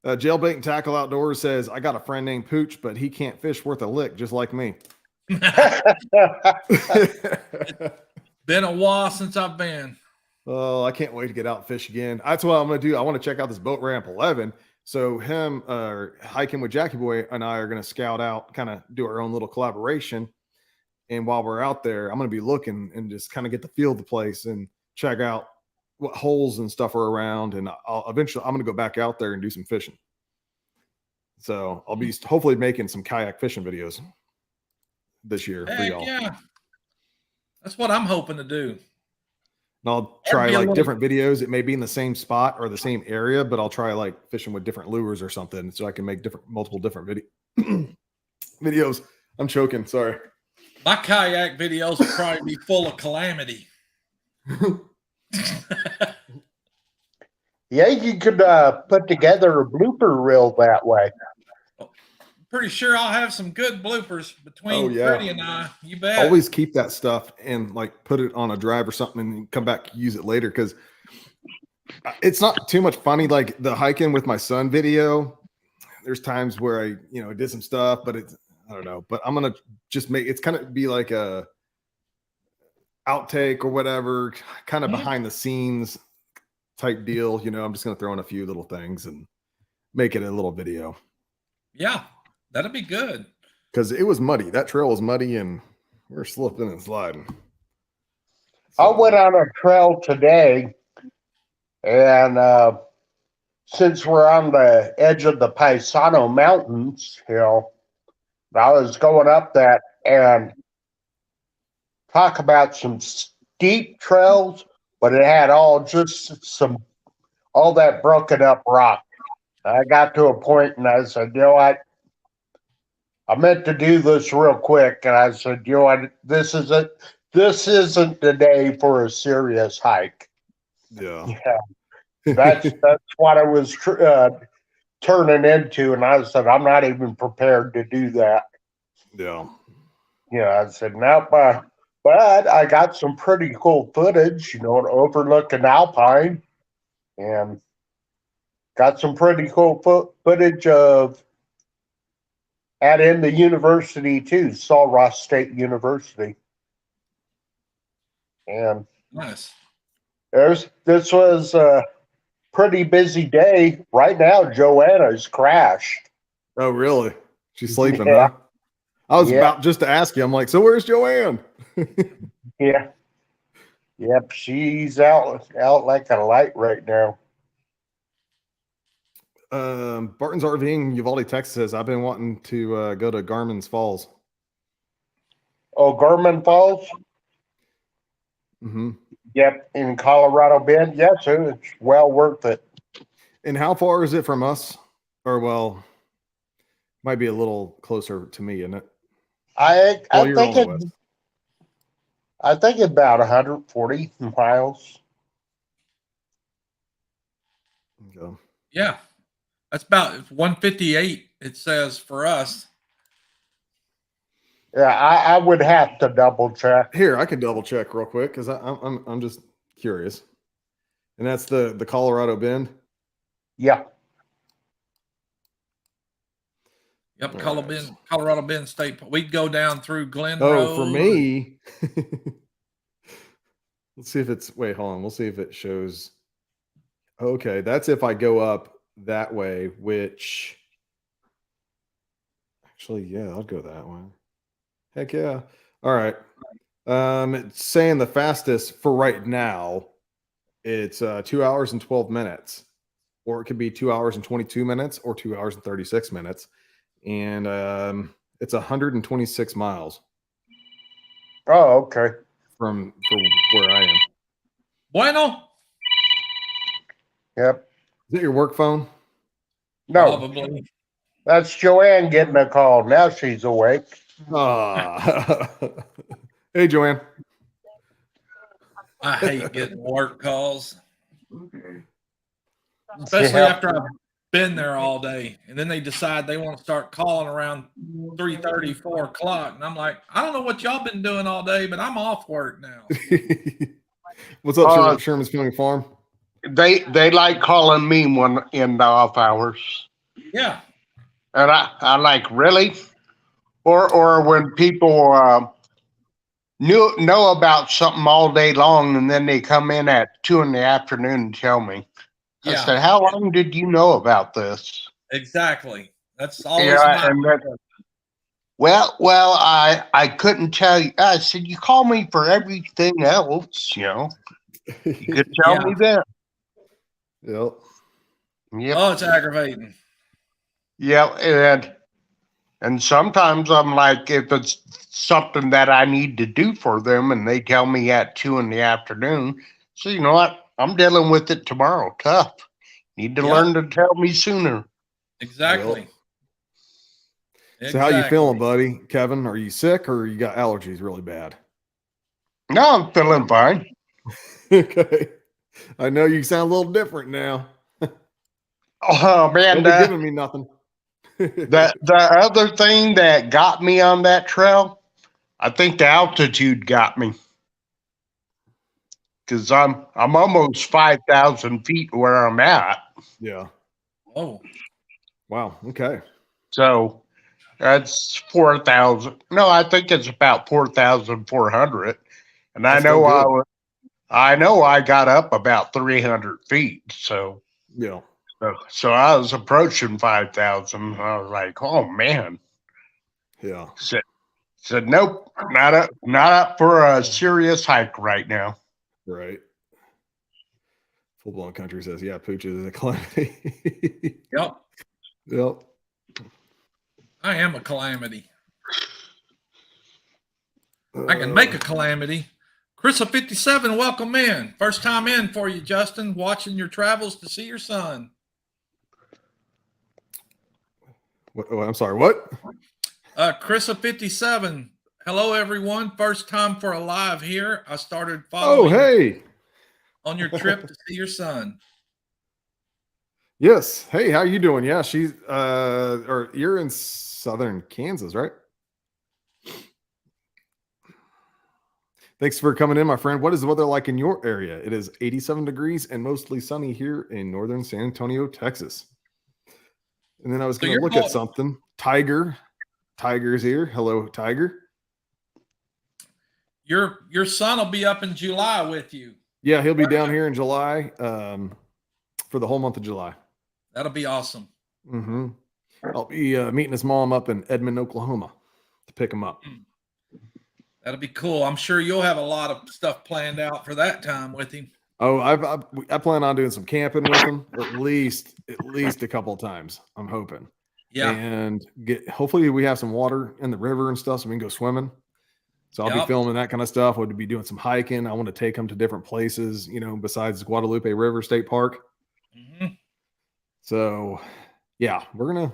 Jailbait and Tackle Outdoors says, I got a friend named Pooch, but he can't fish worth a lick, just like me. Been a while since I've been. Oh, I can't wait to get out and fish again. That's what I'm going to do. I want to check out this boat ramp 11. So him hiking with Jackie Boy and I are going to scout out, kind of do our own little collaboration. And while we're out there, I'm going to be looking and just kind of get the feel of the place and check out what holes and stuff are around. And I'm going to go back out there and do some fishing. So I'll be hopefully making some kayak fishing videos this year for y'all. Yeah. That's what I'm hoping to do. And I'll try like different videos. It may be in the same spot or the same area, but I'll try like fishing with different lures or something so I can make multiple different videos. I'm choking. Sorry. My kayak videos will probably be full of calamity. Yeah, you could put together a blooper reel that way. Pretty sure I'll have some good bloopers between Freddie and I. You bet. Always keep that stuff and like put it on a drive or something and come back use it later, because it's not too much funny. Like the hiking with my son video, there's times where I did some stuff, but I don't know. But I'm gonna just it's kind of be like a outtake or whatever, kind of behind the scenes type deal. I'm just gonna throw in a few little things and make it a little video. Yeah. That'll be good. Because it was muddy. That trail was muddy and we're slipping and sliding. So, I went on a trail today, and since we're on the edge of the Paisano Mountains, I was going up that, and talk about some steep trails, but it had all that broken up rock. I got to a point and I said, I meant to do this real quick, and I said, this isn't the day for a serious hike. Yeah. That's what I was turning into, and I said, I'm not even prepared to do that. Yeah. I said, nope. But I got some pretty cool footage, overlooking Alpine, and got some pretty cool footage of in the university too, Sul Ross State University. And nice. This was a pretty busy day. Right now, Joanna's crashed. Oh, really? She's sleeping, huh? I was about just to ask you. I'm like, so where's Joanne? Yeah. Yep, she's out like a light right now. Barton's RVing, Uvalde, Texas says, I've been wanting to go to Garmin's Falls. Oh, Gorman Falls? Mm-hmm. Yep, in Colorado Bend. Yes, it's well worth it. And how far is it from us? Or well, might be a little closer to me, isn't it? I You're think on the west. I think about 140 miles. Okay. Yeah, that's about 158. It says for us. Yeah, I would have to double check. Here, I can double check real quick because I'm just curious. And that's the Colorado Bend. Yeah. Yep, All Colorado right. Bend, Colorado Bend State. We'd go down through Glen Oh, Road. for me. Let's see if it's wait, hold on. We'll see if it shows. Okay, that's if I go up that way, which actually, yeah, I'll go that way. Heck yeah. All right. It's saying the fastest for right now, it's 2 hours and 12 minutes, or it could be 2 hours and 22 minutes, or 2 hours and 36 minutes. And it's 126 miles Oh, okay. from where I am. Bueno. Yep. Is it your work phone? No, Probably. that's Joanne getting a call. Now she's awake. Ah. Hey, Joanne. I hate getting work calls, especially Yeah. after I've been there all day, and then they decide they want to start calling around 3:30, 4 o'clock, and I'm like, I don't know what y'all been doing all day, but I'm off work now. What's up, Sherman's Family Farm? They like calling me when in the off hours. Yeah, And I like, really? Or when people know about something all day long and then they come in at 2 in the afternoon and tell me. I yeah, said, how long did you know about this? exactly. That's always Yeah, my and then, well, I couldn't tell you. I said, you call me for everything else, you could tell Yeah. me that. Yep. Yep. Oh, it's aggravating. Yeah, and sometimes I'm like, if it's something that I need to do for them and they tell me at 2 in the afternoon, so you know what? I'm dealing with it tomorrow. Tough. Need to Yep. learn to tell me sooner. Exactly. Yep. So how you feeling, buddy? Kevin, are you sick or you got allergies really bad? No, I'm feeling fine. Okay. I know you sound a little different now. Oh man, Don't be giving me nothing. the other thing that got me on that trail, I think the altitude got me. Because I'm almost 5,000 feet where I'm at. Yeah. Oh, Wow. Okay. So that's 4,000. No, I think it's about 4,400. And That's still good. I know I got up about 300 feet. So Yeah. I was approaching 5,000. I was like, oh man. Yeah. Said nope, not up for a serious hike right now. Right. Full blown country says, yeah, Pooch is a calamity. yep. Yep. I am a calamity. I can make a calamity. Chris of 57, welcome in. First time in for you, Justin, watching your travels to see your son. I'm sorry, what? Chris of 57, hello, everyone. First time for a live here. I started following hey. on your trip to see your son. Yes. Hey, how you doing? Yeah, she's or you're in southern Kansas, right? Thanks for coming in, my friend. What is the weather like in your area? It is 87 degrees and mostly sunny here in northern San Antonio, Texas. And then I was going to look at something. Tiger's here. Hello, Tiger. Your son will be up in July with you. Yeah, he'll be down here in July for the whole month of July. That'll be awesome. Mm-hmm. I'll be meeting his mom up in Edmond, Oklahoma to pick him up. That'll be cool. I'm sure you'll have a lot of stuff planned out for that time with him. Oh, I plan on doing some camping with him at least a couple of times. I'm hoping. Yeah. And hopefully we have some water in the river and stuff so we can go swimming. So I'll be filming that kind of stuff. We'll be doing some hiking. I want to take them to different places, besides Guadalupe River State Park. Mm-hmm. So yeah, we're gonna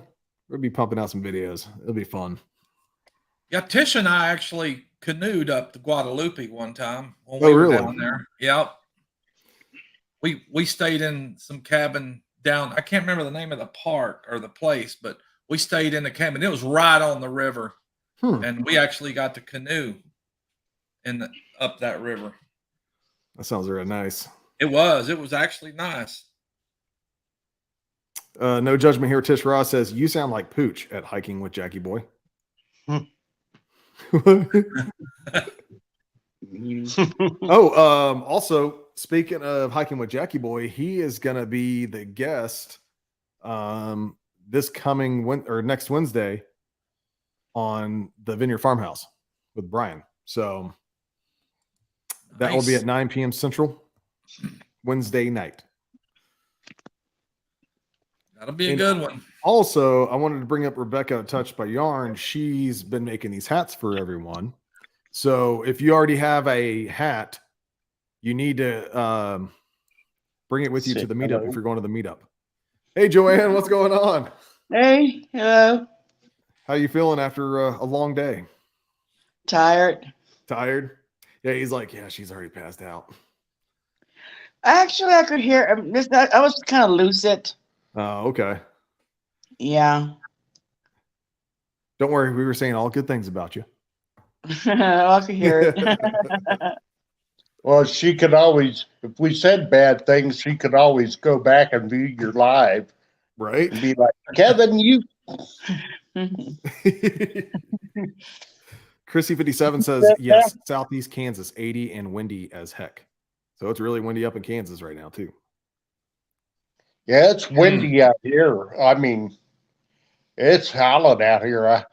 be pumping out some videos. It'll be fun. Yeah, Tish and I actually canoed up the Guadalupe one time when we were down there. Yep. We stayed in some cabin down. I can't remember the name of the park or the place, but we stayed in the cabin. It was right on the river, and we actually got to canoe up that river. That sounds really nice. It was actually nice. No judgment here. Tish Ross says, "You sound like Pooch at hiking with Jackie Boy." Also speaking of hiking with Jackie Boy, he is going to be the guest this coming next Wednesday on the Vineyard Farmhouse with Brian. So that will be at 9 p.m. Central Wednesday night. That'll be a good one. Also, I wanted to bring up Rebecca Touched by Yarn. She's been making these hats for everyone. So if you already have a hat, you need to bring it with you to the meetup if you're going to the meetup. Hey, Joanne, what's going on? Hey, hello. How you feeling after a long day? Tired. Tired? Yeah, he's like, yeah, she's already passed out. Actually, I could hear. I was kind of lucid. Oh, okay. Yeah. Don't worry, we were saying all good things about you. I could hear it. Well, she could always, if we said bad things, she could always go back and view your live. Right? And be like, Kevin, you. Chrissy57 says, yes, Southeast Kansas, 80 and windy as heck. So it's really windy up in Kansas right now, too. Yeah, it's windy out here. I mean, it's howling out here. I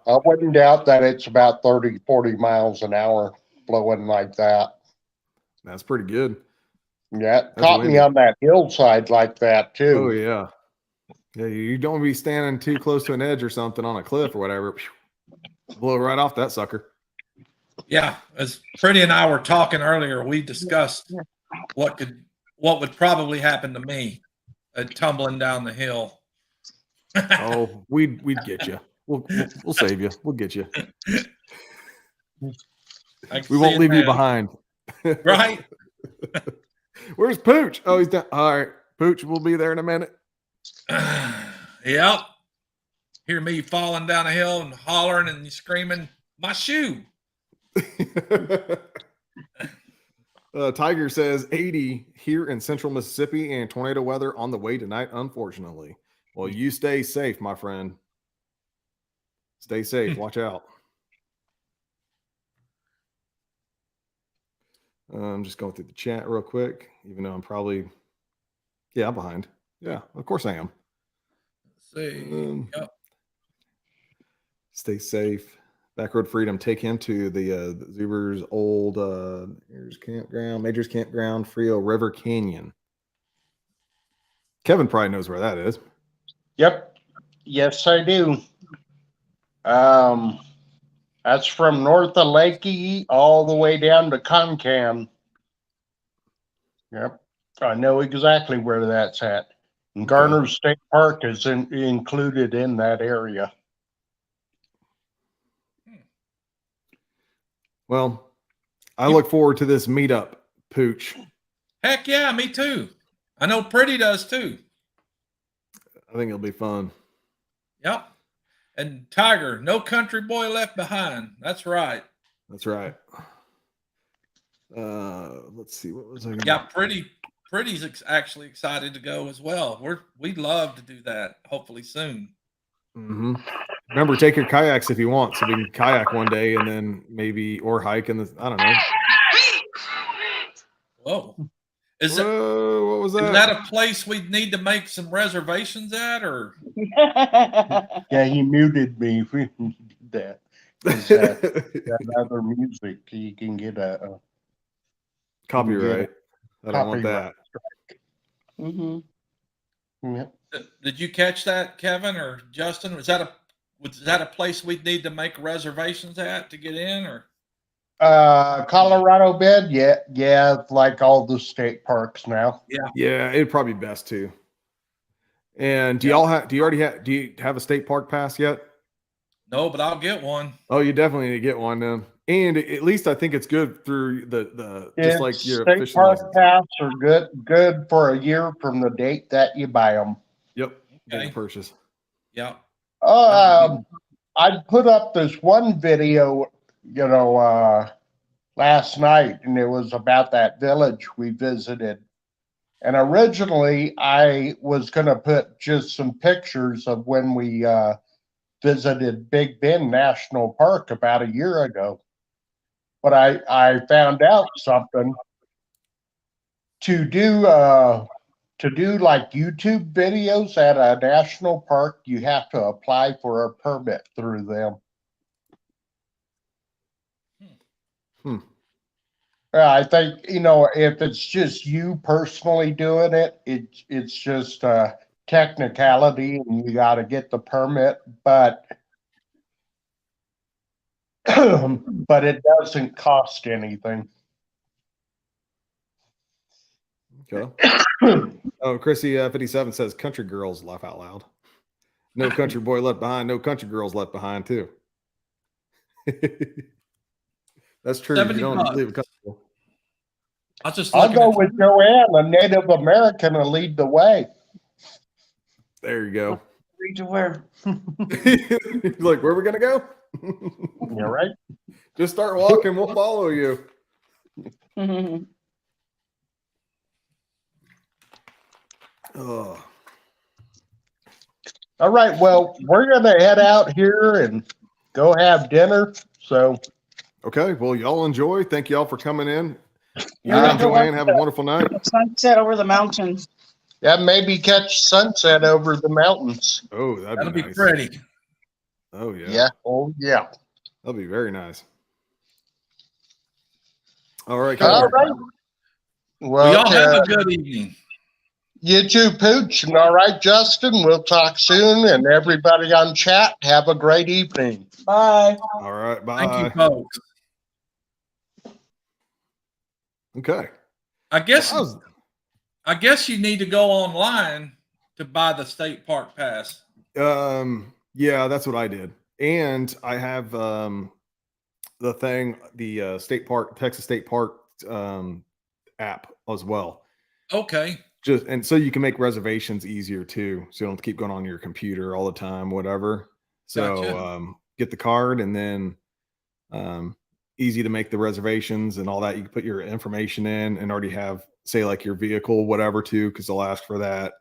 wouldn't doubt that it's about 30, 40 miles an hour blowing like that. That's pretty good. Yeah, it caught me on that hillside like that, too. Oh, yeah. Yeah, you don't be standing too close to an edge or something on a cliff or whatever. Blow right off that sucker. Yeah, as Freddie and I were talking earlier, we discussed what would probably happen to me tumbling down the hill. Oh, we'd get you. We'll save you. We'll get you. We won't leave you behind. Right? Where's Pooch? Oh, he's down. All right, Pooch will be there in a minute. Yep. Hear me falling down a hill and hollering and screaming, my shoe. Tiger says 80 here in central Mississippi and tornado weather on the way tonight, unfortunately. Well, you stay safe, my friend. Stay safe. Watch out. I'm just going through the chat real quick, even though I'm probably, I'm behind. Yeah, of course I am. Let's see. Yep. Stay safe. Backroad Freedom, take him to the Zuber's old Major's Campground, Frio River Canyon. Kevin probably knows where that is. Yep. Yes, I do. That's from north of Lakey all the way down to Concan. Yep. I know exactly where that's at. And Garner State Park is included in that area. Well, I look forward to this meetup, Pooch. Heck yeah, me too. I know Pretty does too. I think it'll be fun. Yep. And Tiger, no country boy left behind. That's right. That's right. Let's see. What was I? Yeah, Pretty's actually excited to go as well. We'd love to do that. Hopefully soon. Mm-hmm. Remember, take your kayaks if you want, so we can kayak one day and then maybe or hike in the. I don't know. Whoa. What was that? Is that a place we'd need to make some reservations at, or? Yeah, he muted me. We did that. That other music, you can get a copyright. I don't want that. Mm-hmm. Yep. Did you catch that, Kevin or Justin? Was that a place we'd need to make reservations at to get in, or? Colorado bed, yeah, like all the state parks now. Yeah, it'd probably be best too. And do you have a state park pass yet? No, but I'll get one. Oh, you definitely need to get one then. And at least I think it's good through the just like your state fishing park license. pass are good for a year from the date that you buy them. Yep. Okay. Get the purchase. Yeah. I put up this one video, last night, and it was about that village we visited. And originally, I was going to put just some pictures of when we visited Big Bend National Park about a year ago. But I found out something. To do like YouTube videos at a national park, you have to apply for a permit through them. I think, if it's just you personally doing it, it's just a technicality and you got to get the permit, but but it doesn't cost anything. Okay. Oh, Chrissy 57 says country girls laugh out loud. No country boy left behind, no country girls left behind too. That's true. You don't $70. leave a country. I'll go with Joanne, a Native American, to lead the way. There you go. Read to where? Like, where are we gonna go? You're right. Just start walking, we'll follow you. Oh. All right. Well, we're gonna head out here and go have dinner. So okay, well, y'all enjoy. Thank y'all for coming in. Yeah, and Joanne, have a wonderful night. Sunset over the mountains. Yeah, maybe catch sunset over the mountains. Oh, that'd be be nice. pretty. Oh yeah. Yeah. Oh yeah. That'll be very nice. All right. All right. Well, y'all have a good evening. You too, Pooch. And all right, Justin, we'll talk soon. And everybody on chat, have a great evening. Bye. All right. Bye. Thank you, folks. Okay. I guess you need to go online to buy the state park pass. Yeah, that's what I did. And I have the Texas State Park app as well. Okay. And so you can make reservations easier too. So you don't have to keep going on your computer all the time, whatever. So Gotcha. Get the card and then easy to make the reservations and all that. You can put your information in and already have, say, like your vehicle, whatever, too, because they'll ask for that.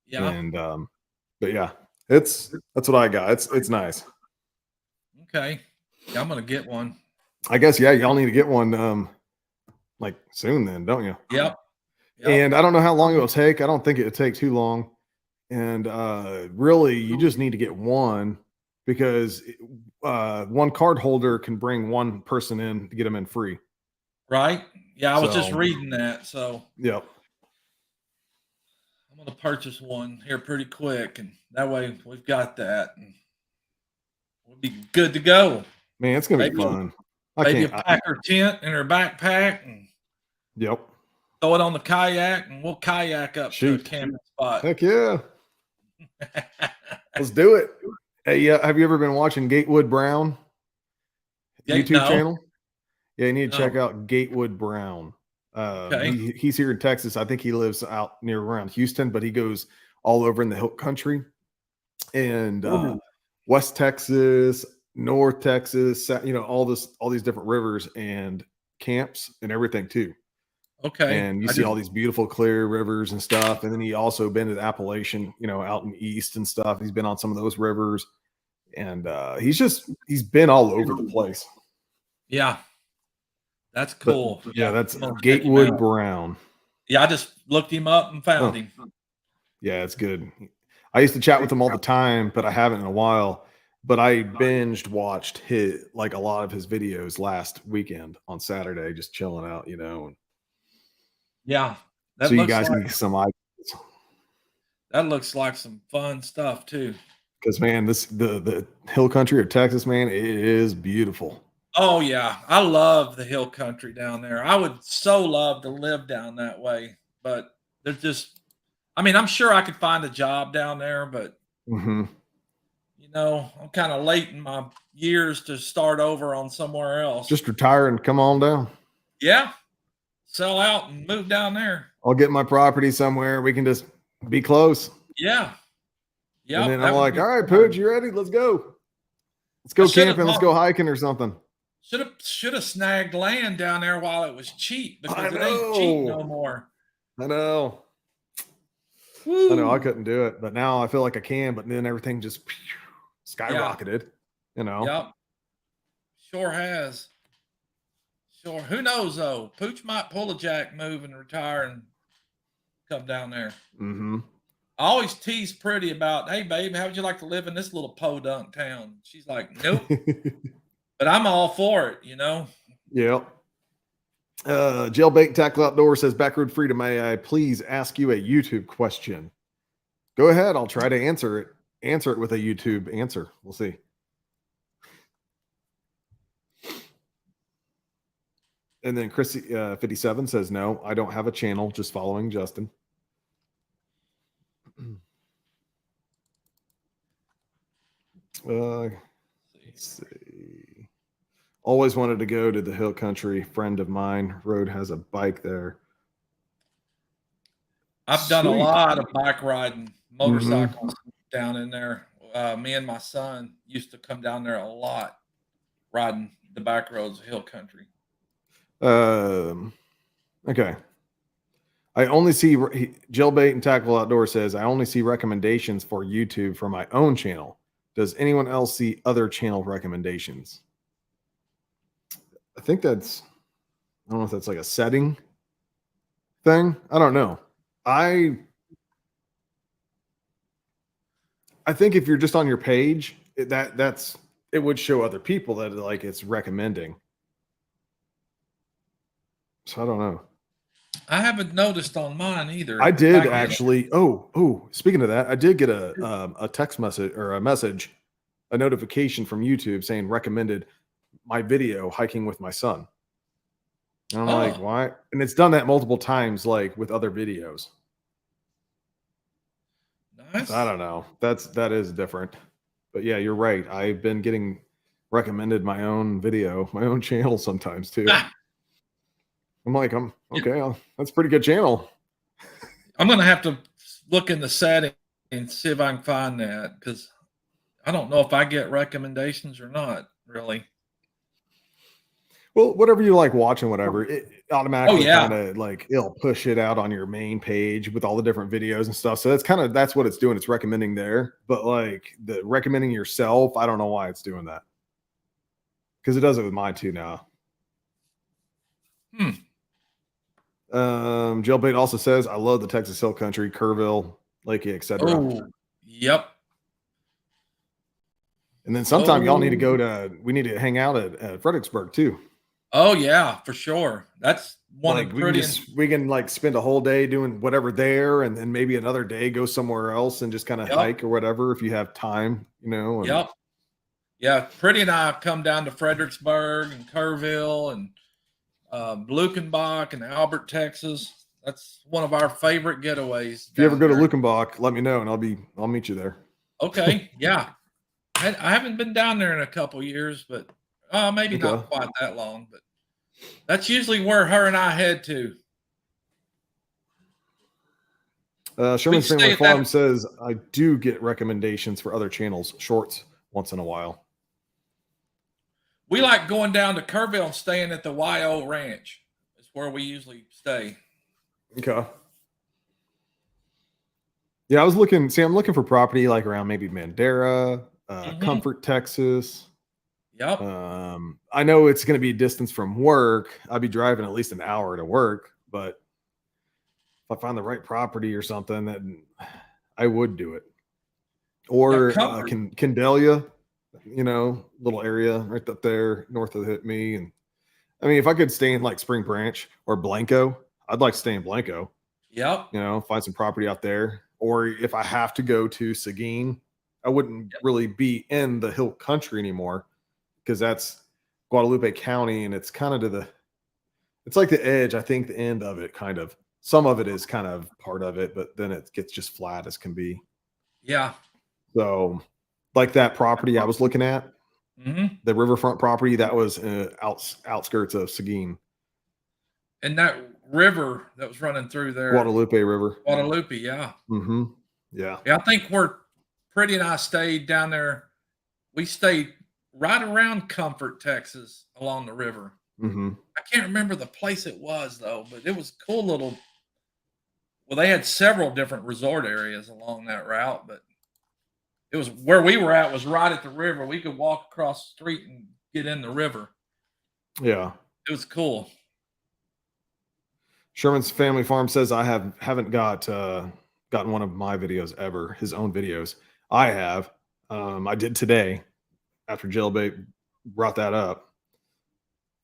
Yeah. And but yeah, that's what I got. It's nice. Okay. Yeah, I'm gonna get one. I guess y'all need to get one like soon then, don't you? Yep. And I don't know how long it'll take. I don't think it'll take too long. And really, you just need to get one because one card holder can bring one person in to get them in free. Right? Yeah, I was just reading that. So yep. I'm gonna purchase one here pretty quick, and that way we've got that, and we'll be good to go. Man, it's gonna be fun. Maybe pack her tent in her backpack and yep. Throw it on the kayak, and we'll kayak up to a camping spot. Heck yeah. Let's do it. Hey, have you ever been watching Gatewood Brown YouTube channel? Yeah, you need to check out Gatewood Brown. Okay. He's here in Texas. I think he lives out near around Houston, but he goes all over in the hill country and West Texas, North Texas, all these different rivers and camps and everything too. Okay. And you see all these beautiful clear rivers and stuff. And then he also been to the Appalachian, out in the east and stuff. He's been on some of those rivers. And he's been all over the place. Yeah. That's cool. But, yeah, that's Gatewood Brown. Yeah, I just looked him up and found him. Yeah, it's good. I used to chat with him all the time, but I haven't in a while. But I watched a lot of his videos last weekend on Saturday, just chilling out, and yeah. So you guys can get some ideas. That looks like some fun stuff too. Because man, the hill country of Texas, man, it is beautiful. Oh yeah, I love the hill country down there. I would so love to live down that way, but there's just I mean, I'm sure I could find a job down there, but Hmm. I'm kind of late in my years to start over on somewhere else. Just retire and come on down. Yeah, sell out and move down there. I'll get my property somewhere. We can just be close. Yeah. Yeah. And then I'm like, all right, Pooch, you ready? Let's go. Let's go camping. Let's go hiking or something. Should have snagged land down there while it was cheap because I it ain't cheap know. no more. I know. Woo. I know I couldn't do it, but now I feel like I can. But then everything just skyrocketed. Yep. Sure has. Sure. Who knows though? Pooch might pull a jack move and retire and come down there. Mm-hmm. I always tease Pretty about, hey babe, how would you like to live in this little podunk town? She's like, nope. But I'm all for it, Yep. Jailbait and Tackle Outdoor says, Backroad Freedom, may I please ask you a YouTube question? Go ahead. I'll try to answer it. Answer it with a YouTube answer. We'll see. And then Chrissy 57 says, no, I don't have a channel, just following Justin. Let's see. Always wanted to go to the hill country. Friend of mine, road has a bike there. I've done a lot of bike riding, motorcycles down in there. Me and my son used to come down there a lot, riding the back roads of hill country. Okay. I only see Jailbait and Tackle Outdoor says, I only see recommendations for YouTube for my own channel. Does anyone else see other channel recommendations? I think that's, I don't know if that's like a setting thing. I don't know. I think if you're just on your page, it would show other people that like it's recommending. So I don't know. I haven't noticed on mine either. I did actually. Oh, speaking of that, I did get a text message or a notification from YouTube saying recommended my video hiking with my son. And I'm like, why? And it's done that multiple times, like with other videos. Nice. I don't know. That is different. But yeah, you're right. I've been getting recommended my own video, my own channel sometimes too. I'm like, okay. That's a pretty good channel. I'm gonna have to look in the setting and see if I can find that because I don't know if I get recommendations or not. Really. Well, whatever you like watching, whatever, it automatically yeah. kind of like it'll push it out on your main page with all the different videos and stuff. So that's what it's doing. It's recommending there, but like the recommending yourself, I don't know why it's doing that. Because it does it with mine too now. Jailbait also says, I love the Texas Hill Country, Kerrville, Lakey, etc. Oh, yep. And then sometime y'all need to go we need to hang out at Fredericksburg too. Oh yeah, for sure. That's one like of we can like spend a whole day doing whatever there, and then maybe another day go somewhere else and just kind of hike or whatever if you have time, And, yep. Yeah, Pretty and I come down to Fredericksburg and Kerrville and Lukenbach and Albert, Texas. That's one of our favorite getaways. If you ever go to Lukenbach, let me know and I'll meet you there. Okay, yeah. I haven't been down there in a couple years, but maybe not quite that long. But that's usually where her and I head to. Sherman's Family Farm says, I do get recommendations for other channels, shorts once in a while. We like going down to Kerrville and staying at the YO Ranch. It's where we usually stay. Okay. Yeah, I'm looking for property like around maybe Mandera, Comfort, Texas. Yep. I know it's going to be a distance from work. I'll be driving at least an hour to work, but if I find the right property or something, then I would do it. Or Candelia, little area right up there north of me. And I mean, if I could stay in like Spring Branch or Blanco, I'd like to stay in Blanco. Yep. Find some property out there. Or if I have to go to Seguin, I wouldn't really be in the hill country anymore because that's Guadalupe County, and it's kind of it's like the edge, I think the end of it kind of. Some of it is kind of part of it, but then it gets just flat as can be. Yeah. So like that property I was looking at, the riverfront property, that was outskirts of Seguin. And that river that was running through there. Guadalupe River. Guadalupe, yeah. Yeah. Yeah, I think where Pretty and I stayed down there, we stayed right around Comfort, Texas, along the river. I can't remember the place it was, though, but it was cool little. Well, they had several different resort areas along that route, but it was where we were at was right at the river. We could walk across the street and get in the river. Yeah. It was cool. Sherman's Family Farm says I haven't gotten one of my videos ever, his own videos. I have. I did today after Jailbait brought that up.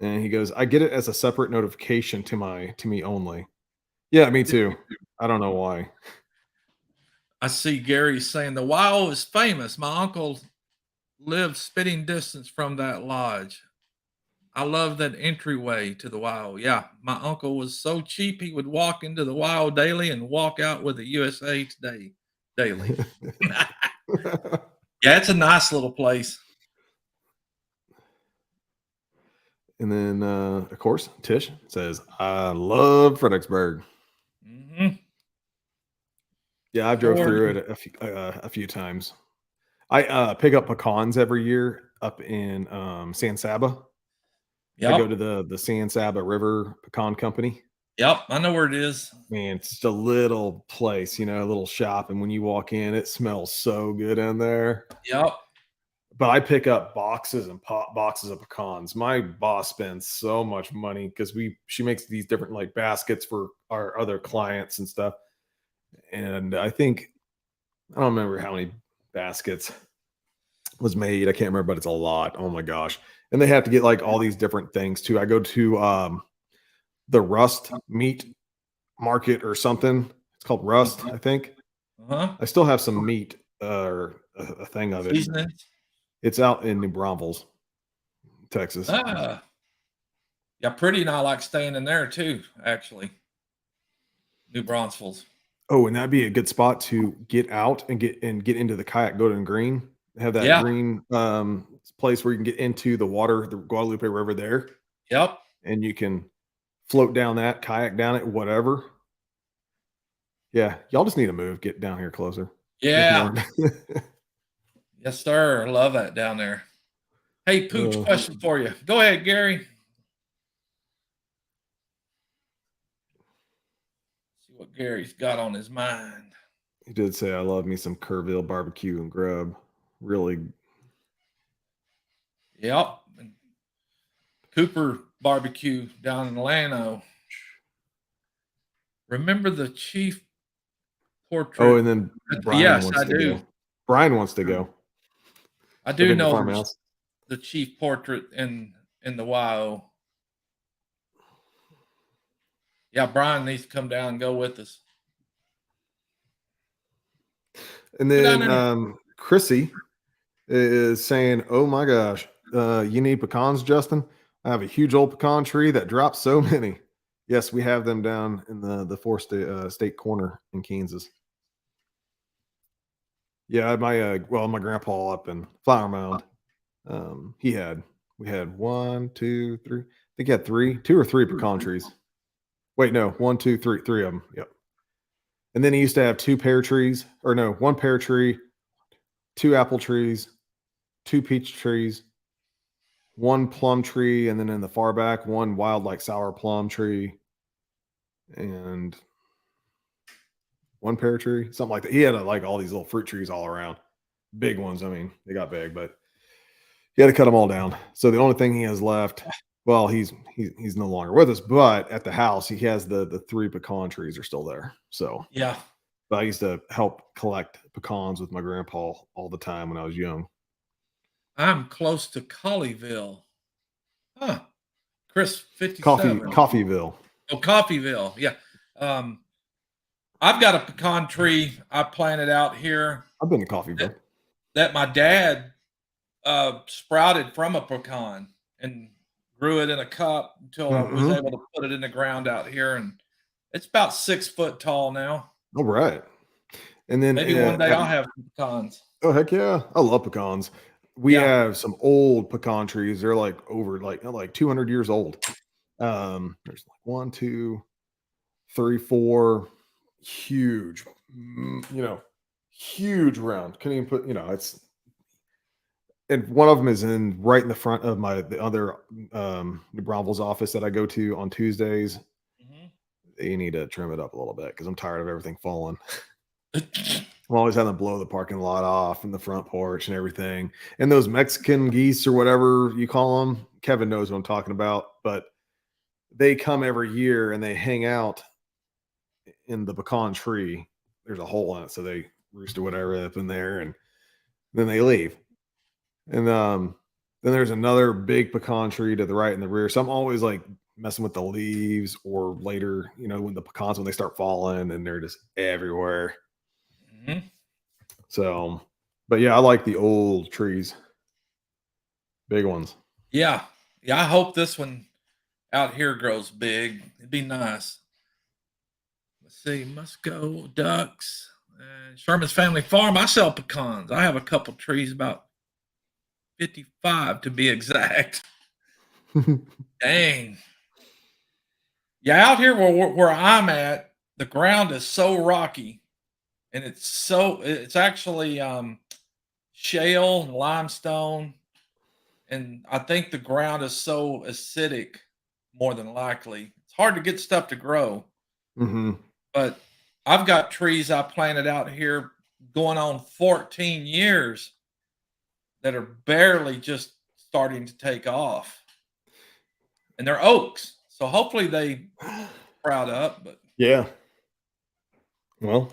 And he goes, I get it as a separate notification to me only. Yeah, me too. I don't know why. I see Gary saying the WoW is famous. My uncle lived spitting distance from that lodge. I love that entryway to the WoW. Yeah, my uncle was so cheap he would walk into the WoW daily and walk out with a USA Today daily. Yeah, it's a nice little place. And then, of course, Tish says, I love Fredericksburg. Yeah, I've drove through it a few times. I pick up pecans every year up in San Saba. I go to the San Saba River Pecan Company. Yep, I know where it is. Man, it's just a little place, a little shop. And when you walk in, it smells so good in there. Yep. But I pick up boxes and boxes of pecans. My boss spends so much money because she makes these different like baskets for our other clients and stuff. And I don't remember how many baskets was made. I can't remember, but it's a lot. Oh my gosh. And they have to get like all these different things too. I go to the Rust meat market or something. It's called Rust, I think. I still have some meat or a thing of it. Seasonings. It's out in New Braunfels, Texas. Yeah, Pretty and I like staying in there too, actually. New Braunfels. Oh, and that'd be a good spot to get out and get into the kayak, go to the green, have that green place where you can get into the water, the Guadalupe River there. Yep. And you can float down that, kayak down it, whatever. Yeah, y'all just need to move, get down here closer. Yeah. Yes, sir. I love that down there. Hey, Pooch, question for you. Go ahead, Gary. See what Gary's got on his mind. He did say, I love me some Kerrville barbecue and grub. Really. Yep. And Cooper barbecue down in Lano. Remember the chief portrait? Oh, and then Brian wants to go. Brian wants to go. I do know the chief portrait in the WoW. Yeah, Brian needs to come down and go with us. And then Chrissy is saying, oh my gosh, you need pecans, Justin? I have a huge old pecan tree that drops so many. Yes, we have them down in the Forest State corner in Kansas. Yeah, my grandpa up in Flower Mound, we had 1, 2, 3. I think he had 2 or 3 pecan trees. Wait, no, 1, 2, 3 of them. Yep. And then he used to have 2 pear trees, or no, 1 pear tree, 2 apple trees, 2 peach trees, 1 plum tree, and then in the far back, 1 wild like sour plum tree, and 1 pear tree, something like that. He had like all these little fruit trees all around, big ones. I mean, they got big, but he had to cut them all down. So the only thing he has left, well, he's no longer with us, but at the house he has the 3 pecan trees are still there. So yeah, but I used to help collect pecans with my grandpa all the time when I was young. I'm close to Colleyville. Huh. Chris 57. Coffeeville. Oh, Coffeeville. Yeah. I've got a pecan tree I planted out here. I've been to Coffeeville. That my dad sprouted from a pecan, and grew it in a cup until I was able to put it in the ground out here, and it's about 6 foot tall now. All right. And then Maybe one day I'll have some pecans. Oh heck yeah. I love pecans. We Yeah. have some old pecan trees. They're like over like 200 years old. There's like 1, 2, 3, 4 huge, huge round. Couldn't even put, it's and one of them is right in the front of the other New Braunfels office that I go to on Tuesdays. You need to trim it up a little bit because I'm tired of everything falling. I'm always having to blow the parking lot off and the front porch and everything. And those Mexican geese or whatever you call them, Kevin knows what I'm talking about, but they come every year and they hang out in the pecan tree. There's a hole in it, so they roost or whatever up in there, and then they leave. And then there's another big pecan tree to the right and the rear. So I'm always like messing with the leaves, or later, when the pecans, when they start falling and they're just everywhere. So, but yeah, I like the old trees, big ones. Yeah. I hope this one out here grows big. It'd be nice. Let's see, Musco, ducks, Sherman's Family Farm. I sell pecans. I have a couple trees, about 55 to be exact. Dang. Yeah, out here where I'm at, the ground is so rocky, and it's actually shale and limestone, and I think the ground is so acidic, more than likely. It's hard to get stuff to grow. But I've got trees I planted out here going on 14 years that are barely just starting to take off. And they're oaks. So hopefully they sprout up. But yeah. Well,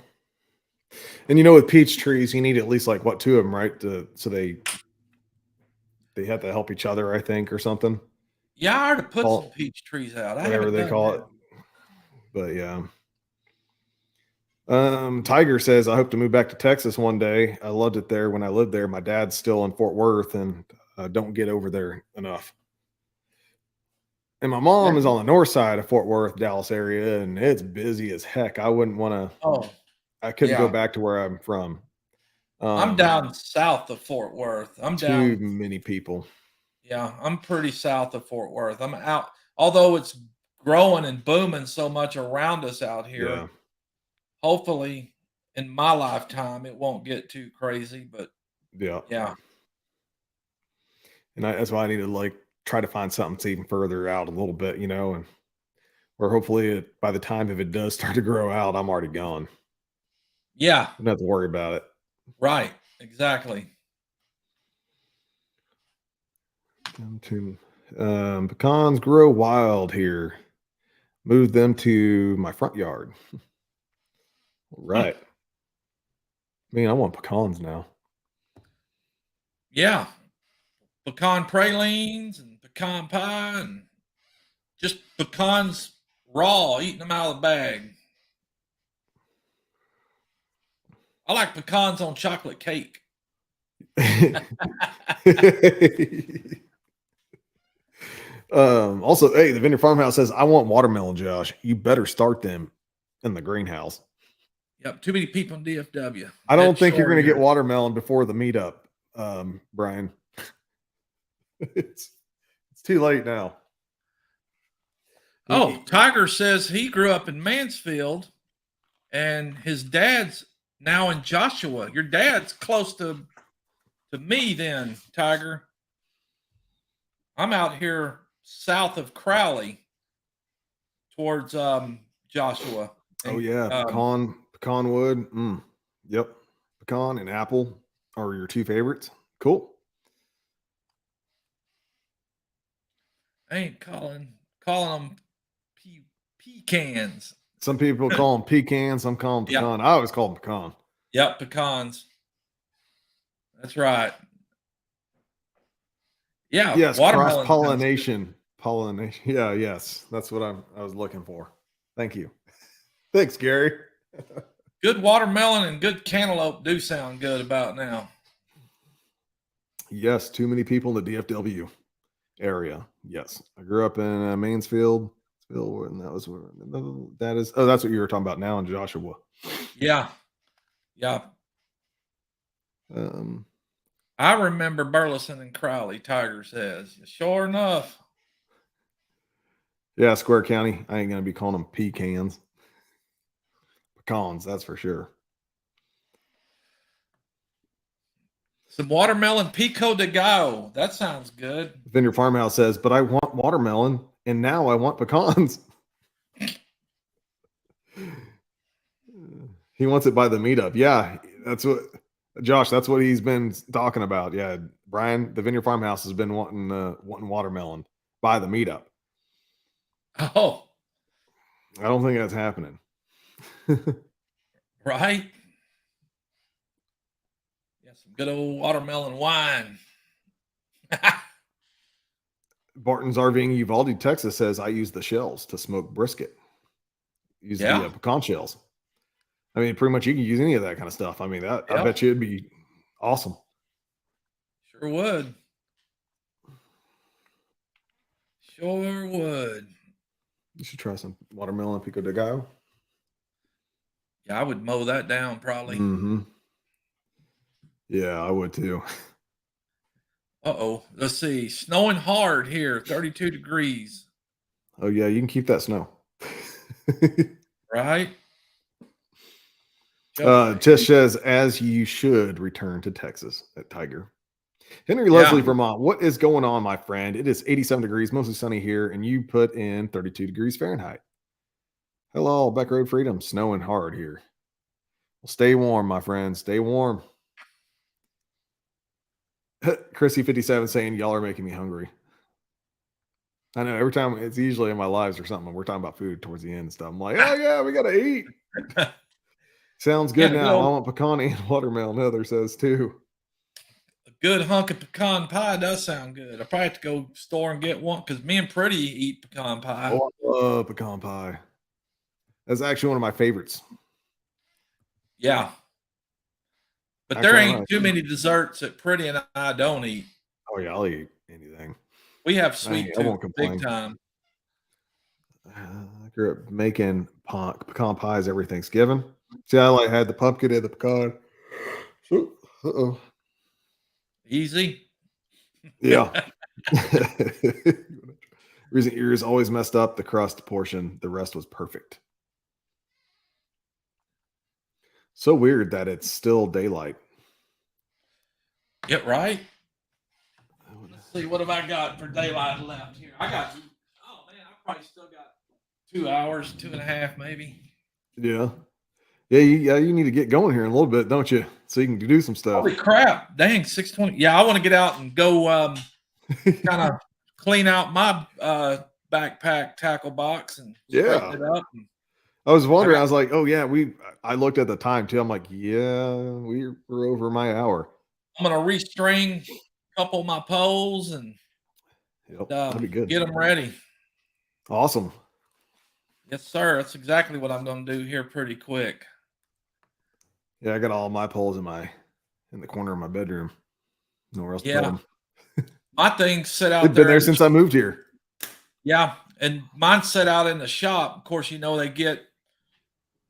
and with peach trees, you need at least like 2 of them, right? So they have to help each other, I think, or something. Yeah, I already put some peach trees out. Whatever they call it. But yeah. Tiger says, I hope to move back to Texas one day. I loved it there when I lived there. My dad's still in Fort Worth, and don't get over there enough. And my mom is on the north side of Fort Worth, Dallas area, and it's busy as heck. I wouldn't want to. I couldn't go back to where I'm from. I'm down south of Fort Worth. I'm too many people. Yeah, I'm pretty south of Fort Worth. I'm out, although it's growing and booming so much around us out here. Yeah. Hopefully, in my lifetime, it won't get too crazy. But yeah. And that's why I need to try to find something that's even further out a little bit, and where hopefully by the time if it does start to grow out, I'm already gone. Yeah. I don't have to worry about it. Right. Exactly. Pecans grow wild here. Move them to my front yard. Right. I want pecans now. Yeah. Pecan pralines and pecan pie and just pecans raw, eating them out of the bag. I like pecans on chocolate cake. Also, hey, the Vineyard Farmhouse says, I want watermelon, Josh. You better start them in the greenhouse. Yep, too many people in DFW. I don't think you're going to get watermelon before the meetup, Brian. It's too late now. Oh, Tiger says he grew up in Mansfield, and his dad's now in Joshua. Your dad's close to me then, Tiger. I'm out here south of Crowley towards Joshua. Oh yeah, pecan wood. Yep, pecan and apple are your 2 favorites. Cool. I ain't calling them pecans. Some people call them pecans. Some call them pecan. I always call them pecan. Yep, pecans. That's right. Yeah. Yes, cross pollination. Pollination. Yeah. Yes, that's what I was looking for. Thank you. Thanks, Gary. Good watermelon and good cantaloupe do sound good about now. Yes, too many people in the DFW. area. Yes, I grew up in Mansfield, and that was where that is. Oh, that's what you were talking about now in Joshua. Yeah. Yeah. Um, I remember Burleson and Crowley, Tiger says. Sure enough. yeah, Square County. I ain't gonna be calling them pecans. Pecans, that's for sure. Some watermelon pico de gallo. That sounds good. Vineyard Farmhouse says, but I want watermelon and now I want pecans. He wants it by the meetup. Yeah, that's what Josh, that's what he's been talking about. Yeah, Brian, the Vineyard Farmhouse has been wanting watermelon by the meetup. Oh, I don't think that's happening. right. Yeah, some good old watermelon wine. Barton's RVing Uvalde, Texas says, I use the shells to smoke brisket. Use the pecan shells. I mean, pretty much you can use any of that kind of stuff. I mean, I bet you it'd be awesome. Sure would. Sure would. You should try some watermelon pico de gallo. Yeah, I would mow that down probably. Mm-hmm. Yeah, I would too. Uh-oh. Let's see. Snowing hard here, 32 degrees. Oh, yeah, you can keep that snow. Right? Tish says, as you should return to Texas at Tiger. Henry Leslie, Vermont. What is going on, my friend? It is 87 degrees, mostly sunny here, and you put in 32 degrees Fahrenheit. Hello, Backroad Freedom. Snowing hard here. Well, stay warm, my friend. Stay warm. Chrissy57 saying, y'all are making me hungry. I know every time it's usually in my lives or something. We're talking about food towards the end and stuff. I'm like, oh, yeah, we got to eat. Sounds good now. I want pecan and watermelon. Heather says too. A good hunk of pecan pie does sound good. I probably have to go store and get one because me and Pretty eat pecan pie. Oh, I love pecan pie. That's actually one of my favorites. Yeah. But there ain't too many desserts that Pretty and I don't eat. Oh, yeah, I'll eat anything. We have sweet tooth big time. I grew up making pecan pies every Thanksgiving. See, I had the pumpkin and the pecan. Uh-oh. Easy. Yeah. Recent years always messed up the crust portion. The rest was perfect. So weird that it's still daylight. Yeah, right. Let's see, what have I got for daylight left here? I got, oh man, I probably still got 2 hours, 2.5 maybe. Yeah. You need to get going here in a little bit, don't you? So you can do some stuff. Holy crap. Dang, 6:20. Yeah, I want to get out and go kind of clean out my backpack tackle box and straighten it up. I was wondering, I was like, oh yeah, I looked at the time too. I'm like, yeah, we're over my hour. I'm gonna restring a couple of my poles and that'd be good. Get them ready. Awesome. Yes, sir. That's exactly what I'm gonna do here pretty quick. Yeah, I got all my poles in the corner of my bedroom. Nowhere else to put them. My thing's set out They've been there since I moved here. Yeah, and mine's set out in the shop. Of course, they get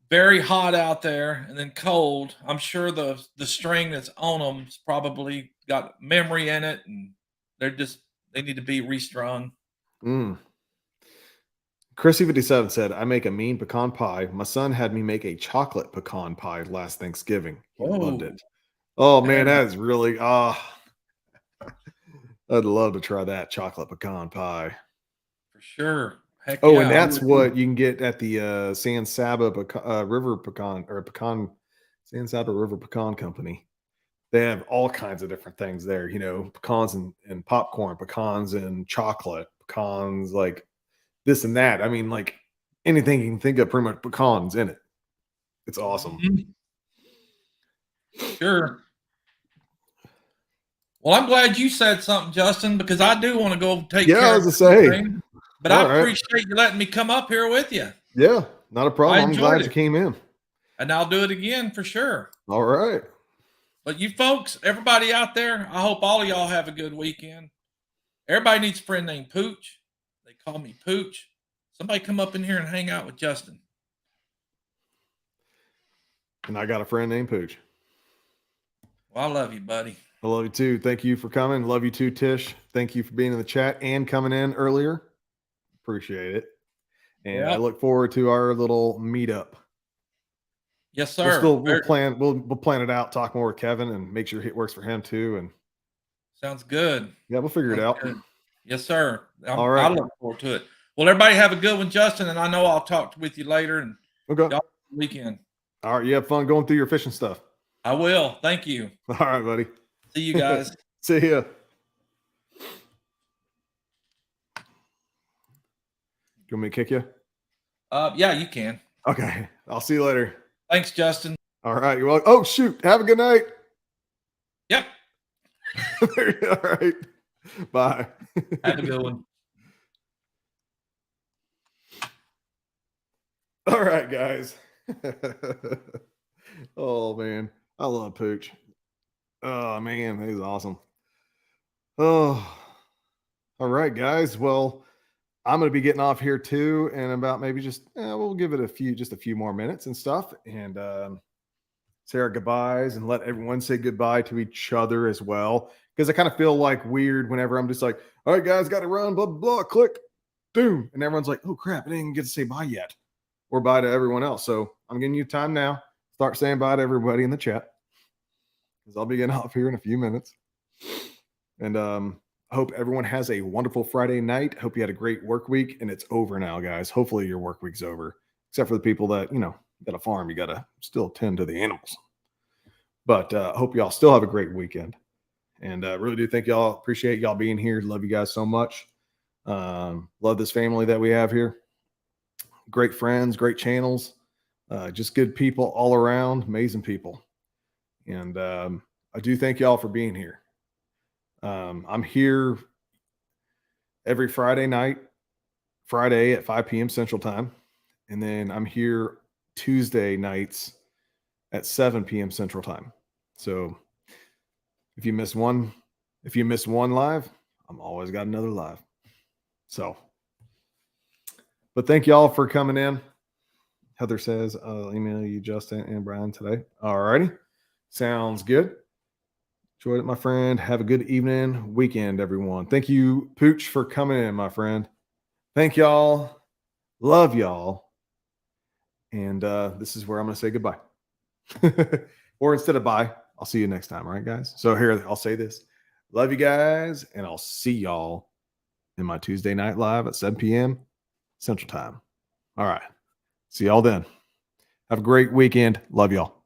very hot out there and then cold. I'm sure the string that's on them's probably got memory in it, and they need to be restrung. Chrissy57 said, I make a mean pecan pie. My son had me make a chocolate pecan pie last Thanksgiving. He loved it. Oh, man, that is really, I'd love to try that chocolate pecan pie. For sure. Heck yeah. And that's what you can get at the San Saba River Pecan San Saba River Pecan Company. They have all kinds of different things there, pecans and popcorn, pecans and chocolate, pecans like this and that. I mean, like anything you can think of, pretty much pecans in it. It's awesome. Sure. Well, I'm glad you said something, Justin, because I do want to go take care of it. But I appreciate you letting me come up here with you. Yeah, not a problem. I'm glad you came in. And I'll do it again for sure. All right. But you folks, everybody out there, I hope all of y'all have a good weekend. Everybody needs a friend named Pooch. They call me Pooch. Somebody come up in here and hang out with Justin. And I got a friend named Pooch. Well, I love you, buddy. I love you too. Thank you for coming. Love you too, Tish. Thank you for being in the chat and coming in earlier. Appreciate it. And I look forward to our little meetup. Yes, sir. We'll plan it out, talk more with Kevin and make sure it works for him too. And sounds good. Yeah, we'll figure it out. Good. Yes, sir. All right. I look forward to it. Well, everybody have a good one, Justin. And I know I'll talk with you later and okay. Y'all weekend. All right. You have fun going through your fishing stuff. I will. Thank you. All right, buddy. See you guys. See ya. You want me to kick you? Yeah, you can. Okay. I'll see you later. Thanks, Justin. All right. You're welcome. Oh, shoot. Have a good night. Yep. All right. Bye. Have a good one. All right, guys. Oh, man. I love Pooch. Oh, man. He's awesome. Oh. All right, guys. Well, I'm going to be getting off here too, and about maybe we'll give it just a few more minutes and stuff, and say our goodbyes and let everyone say goodbye to each other as well. Because I kind of feel like weird whenever I'm just like, all right, guys, got to run, blah, blah, blah, click, boom. And everyone's like, oh, crap, I didn't even get to say bye yet. Or bye to everyone else. So I'm giving you time now. Start saying bye to everybody in the chat. Because I'll be getting off here in a few minutes. And I hope everyone has a wonderful Friday night. Hope you had a great work week. And it's over now, guys. Hopefully your work week's over. Except for the people that, got a farm. You got to still tend to the animals. But hope y'all still have a great weekend. And really do thank y'all. Appreciate y'all being here. Love you guys so much. Love this family that we have here. Great friends, great channels. Just good people all around. Amazing people. And I do thank y'all for being here. I'm here every Friday at 5 p.m. Central Time. And then I'm here Tuesday nights at 7 p.m. Central Time. So if you miss one live, I'm always got another live. So, but thank y'all for coming in. Heather says, I'll email you Justin and Brian today. All righty. Sounds good. Enjoyed it, my friend. Have a good evening, weekend, everyone. Thank you, Pooch, for coming in, my friend. Thank y'all. Love y'all. And this is where I'm going to say goodbye. Or instead of bye, I'll see you next time. All right, guys? So here, I'll say this. Love you guys, and I'll see y'all in my Tuesday night live at 7 p.m. Central Time. All right. See y'all then. Have a great weekend. Love y'all.